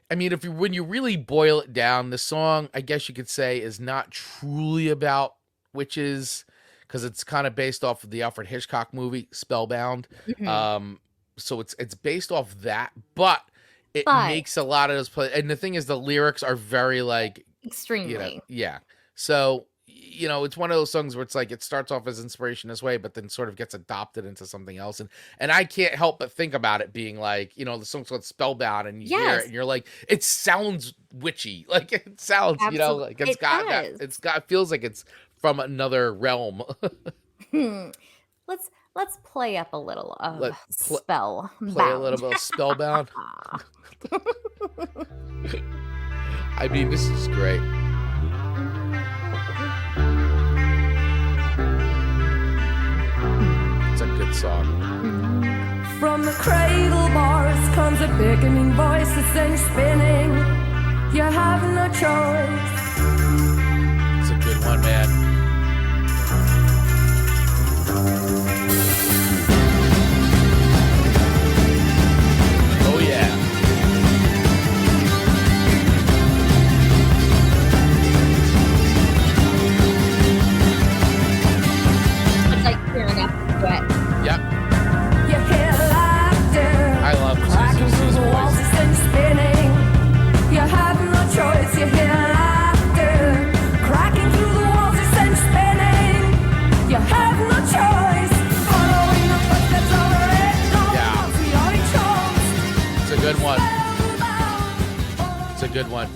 when you really boil it down, the song, I guess you could say, is not truly about witches because it's kind of based off of the Alfred Hitchcock movie Spellbound. So it's based off that, but it makes a lot of those play. And the thing is, the lyrics are very like extremely, yeah. So it's one of those songs where it's like it starts off as inspiration this way, but then sort of gets adopted into something else. And I can't help but think about it being like, the song's called Spellbound, and you hear it and you're like, it sounds witchy. Like it sounds, like it feels like it's from another realm. Let's play up a little of Spellbound. Play a little bit of Spellbound. I mean, this is great. It's a good song. From the cradle bars comes a beckoning voice that sends spinning. You have no choice. It's a good one, man. Oh yeah. It's like tearing up the sweat. Yep. You hear laughter. I love Siouxsie's voice. And spinning. You have no choice. You hear laughter. Cracking through the walls and spinning. You have no choice. Following the footsteps of the red dawn. Yeah. It's a good one. It's a good one.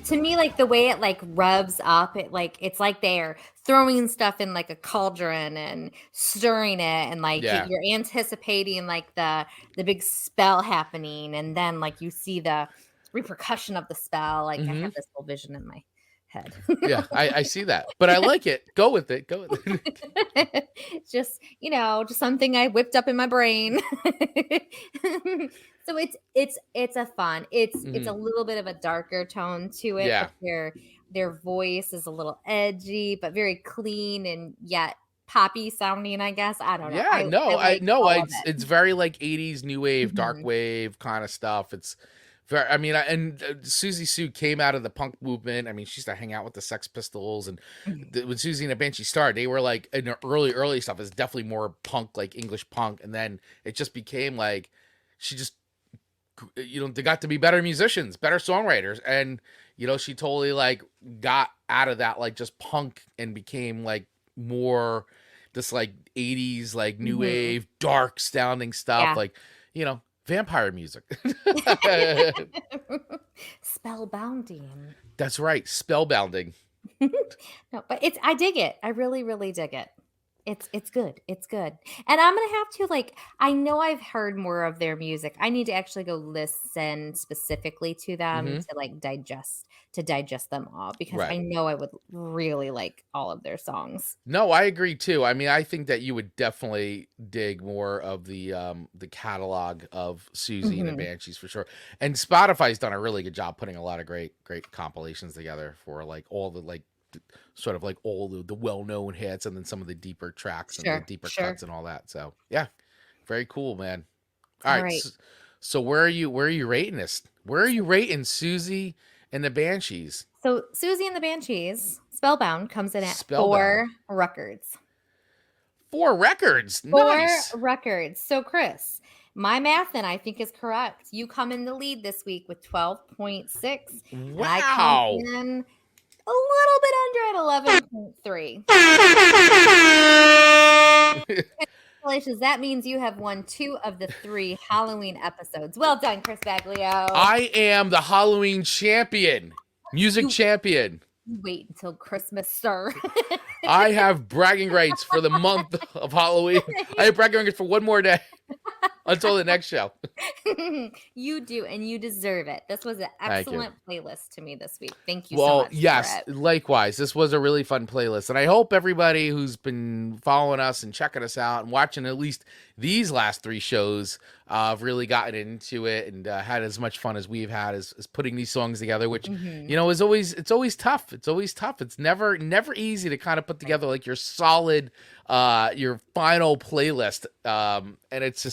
To me, like the way it like rubs up, it's like they're throwing stuff in like a cauldron and stirring it, and like you're anticipating like the big spell happening, and then like you see the repercussion of the spell. Like I have this whole vision in my head. Yeah, I see that, but I like it. Go with it. Just something I whipped up in my brain. So it's a fun. It's a little bit of a darker tone to it. Yeah. But their voice is a little edgy, but very clean and yet poppy sounding, I guess. I don't know. Yeah, it's very like 80s new wave, dark wave kind of stuff. It's very, and Siouxsie Sioux came out of the punk movement. I mean, she used to hang out with the Sex Pistols, and when Siouxsie and the Banshee started, they were like, in the early stuff is definitely more punk, like English punk, and then it just became like she just they got to be better musicians, better songwriters, and she totally like got out of that like just punk and became like more this like 80s like new wave dark sounding stuff, like vampire music. Spellbounding. That's right, spellbounding. No, but I dig it. I really, really dig it. It's good. It's good. And I'm gonna have to I know I've heard more of their music. I need to actually go listen specifically to them Hmm. to digest them all because Right. I know I would really like all of their songs. No, I agree too. I mean, I think that you would definitely dig more of the catalog of Siouxsie and the Hmm. Banshees for sure. And Spotify's done a really good job putting a lot of great compilations together for like all the sort of like all the well-known hits and then some of the deeper tracks and the Sure, deeper sure. cuts and all that. So, yeah. Very cool, man. All All right. right. So where are you rating this? Where are you rating Siouxsie and the Banshees? So Siouxsie and the Banshees, Spellbound comes in at Spellbound. 4 records. 4 records. Four Nice. records. So Chris, my math then I think is correct. You come in the lead this week with 12.6. And I come Wow. in a little bit under at 11.3. Congratulations. That means you have won 2 of the 3 Halloween episodes. Well done, Chris Baglio. I am the Halloween champion, music You- champion. Wait until Christmas, sir. I have bragging rights for the month of Halloween. I have bragging rights for one more day until the next show. You do, and you deserve it. This was an Thank you. excellent playlist to me this week. Thank you so Well, much. yes, for it. likewise. This was a really fun playlist. And I hope everybody who's been following us and checking us out and watching at least these last 3 shows have really gotten into it and had as much fun as we've had as putting these songs together, which, Mhm. is always tough. It's always tough. It's never easy to kind of put together like your solid, your final playlist. And it's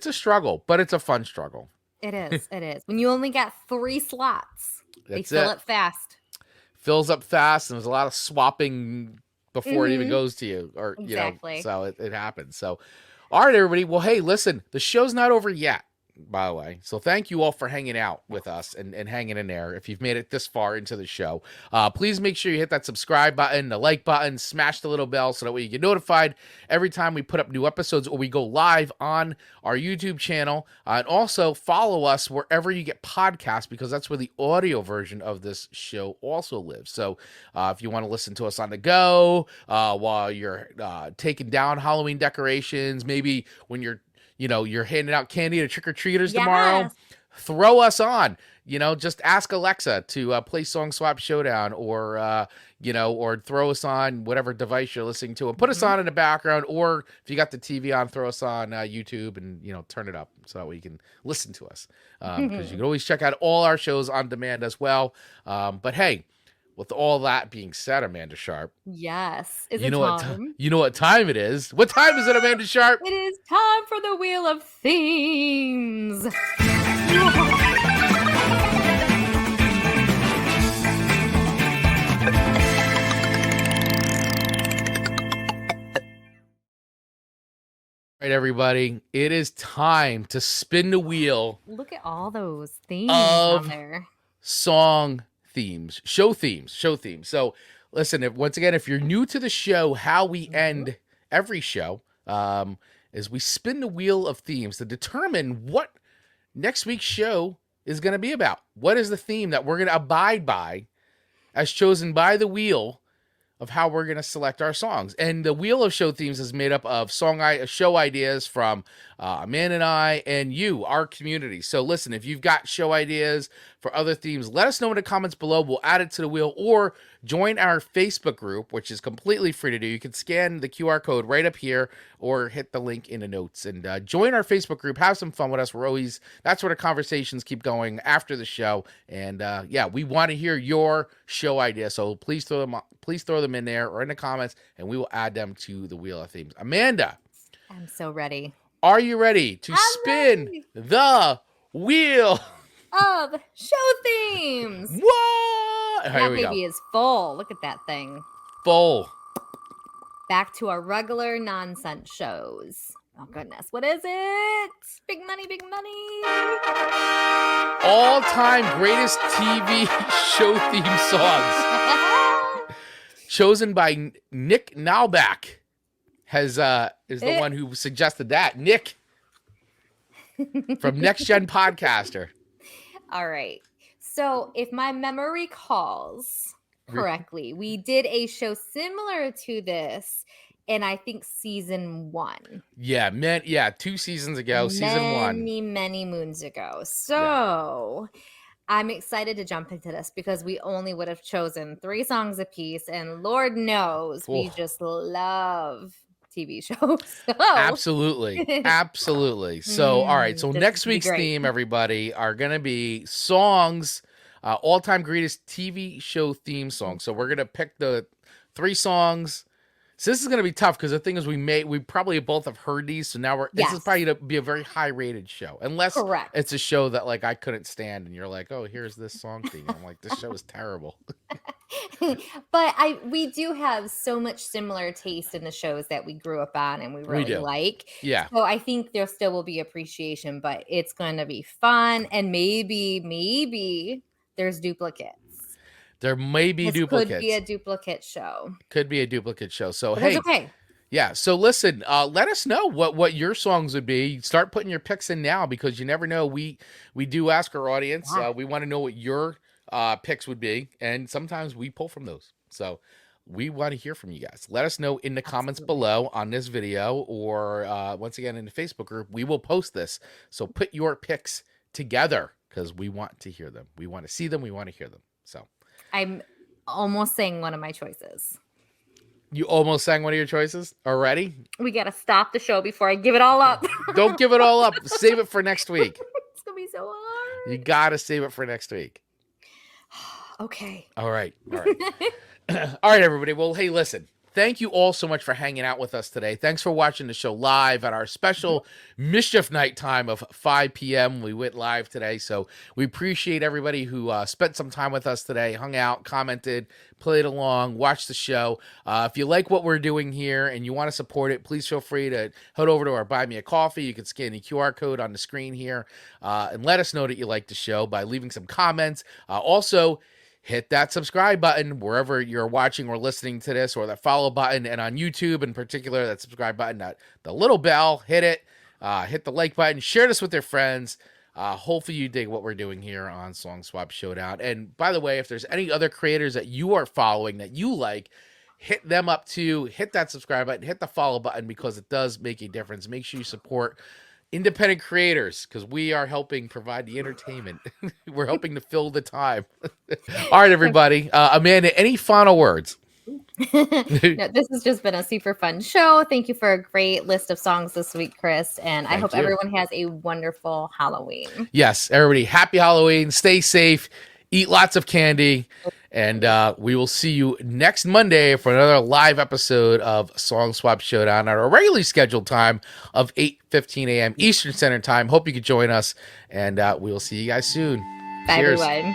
a struggle, but it's a fun struggle. It is. It is. When you only got 3 slots, they That's fill it. it fast. Fills up fast, and there's a lot of swapping before it even Mhm. goes to you, or Exactly. so it happens. So, all right, everybody. Well, hey, listen, the show's not over yet, by the way. So thank you all for hanging out with us and hanging in there. If you've made it this far into the show, please make sure you hit that subscribe button, the like button, smash the little bell so that way you get notified every time we put up new episodes or we go live on our YouTube channel. And also follow us wherever you get podcasts because that's where the audio version of this show also lives. So if you want to listen to us on the go while you're taking down Halloween decorations, maybe when you're handing out candy to trick-or-treaters tomorrow, Yes. throw us on. Just ask Alexa to play Song Swap Showdown or throw us on whatever device you're listening to and put us on in the background. Or if you got the TV on, throw us on YouTube and, turn it up so that way you can listen to us. Because you can always check out all our shows on demand as well. But hey, with all that being said, Amanda Sharp, Yes. Is you it know time? you know what time it is. What time is it, Amanda Sharp? It is time for the Wheel of Themes. All right, everybody, it is time to spin the wheel Look at all those themes on there. song themes, show themes. So listen, if you're new to the show, how we end every show is we spin the wheel of themes to determine what next week's show is going to be about. What is the theme that we're going to abide by as chosen by the wheel of how we're going to select our songs. And the Wheel of Show Themes is made up of show ideas from Amanda and I and you, our community. So listen, if you've got show ideas for other themes, let us know in the comments below. We'll add it to the wheel or join our Facebook group, which is completely free to do. You can scan the QR code right up here or hit the link in the notes and join our Facebook group. Have some fun with us. That's where the conversations keep going after the show. And we want to hear your show ideas. So please throw them in there or in the comments and we will add them to the Wheel of Themes. Amanda, I'm so ready. are you ready to spin ready. the wheel Of show themes. What? That Here we baby go. is full. Look at that thing. Full. Back to our regular nonsense shows. Oh goodness, what is it? Big money, big money. All-time greatest TV show theme songs. Chosen by Nick Nalback is the one who suggested that. Nick from Next Gen Podcaster. All right. So if my memory calls, correctly. We did a show similar to this in, I think, season 1. Yeah, 2 seasons ago, season 1. Many moons ago. So I'm excited to jump into this because we only would have chosen 3 songs apiece, and Lord knows we just love TV shows. So. Absolutely. So, all right. So next week's theme, everybody, are going to be songs, all-time greatest TV show theme songs. So we're going to pick the 3 songs. So this is going to be tough because the thing is we probably both have heard these. So now this is probably going to be a very high rated show. Unless it's a show that like I couldn't stand and you're like, oh, here's this song theme. I'm like, this show is terrible. But we do have so much similar taste in the shows that we grew up on and we really like. Yeah. So I think there still will be appreciation, but it's going to be fun. And maybe there's duplicates. There may be duplicates. Could be a duplicate show. So, but hey. Okay. Yeah. So listen, let us know what your songs would be. Start putting your picks in now because you never know. We do ask our audience. We want to know what your picks would be. And sometimes we pull from those. So we want to hear from you guys. Let us know in the comments below on this video or once again in the Facebook group. We will post this. So put your picks together because we want to hear them. We want to see them. We want to hear them. So. I'm almost saying one of my choices. You almost sang one of your choices already? We got to stop the show before I give it all up. Don't give it all up. Save it for next week. It's going to be so hard. You got to save it for next week. Okay. All right. All right, everybody. Well, hey, listen. Thank you all so much for hanging out with us today. Thanks for watching the show live at our special Mischief Night time of 5 p.m. We went live today, so we appreciate everybody who spent some time with us today, hung out, commented, played along, watched the show. If you like what we're doing here and you want to support it, please feel free to head over to our Buy Me a Coffee. You can scan the QR code on the screen here and let us know that you like the show by leaving some comments. Also, hit that subscribe button wherever you're watching or listening to this, or that follow button, and on YouTube in particular, that subscribe button, the little bell, hit it, hit the like button, share this with your friends. Hopefully you dig what we're doing here on Song Swap Showdown. And by the way, if there's any other creators that you are following that you like, hit them up too, hit that subscribe button, hit the follow button because it does make a difference. Make sure you support independent creators because we are helping provide the entertainment. We're helping to fill the time. All right, everybody. Amanda, any final words? No, this has just been a super fun show. Thank you for a great list of songs this week, Chris. And I hope everyone has a wonderful Halloween. Yes, everybody. Happy Halloween. Stay safe. Eat lots of candy. And we will see you next Monday for another live episode of Song Swap Showdown at our regularly scheduled time of 8:15 a.m. Eastern Standard Time. Hope you could join us, and we will see you guys soon. Bye, Cheers. everyone.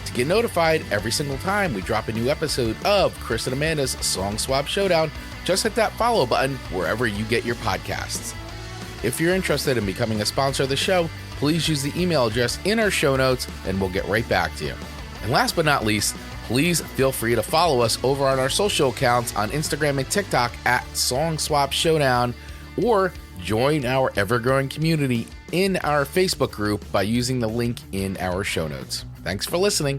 To get notified every single time we drop a new episode of Chris and Amanda's Song Swap Showdown, just hit that follow button wherever you get your podcasts. If you're interested in becoming a sponsor of the show, please use the email address in our show notes and we'll get right back to you. And last but not least, please feel free to follow us over on our social accounts on Instagram and TikTok at Song Swap Showdown, or join our ever-growing community in our Facebook group by using the link in our show notes. Thanks for listening.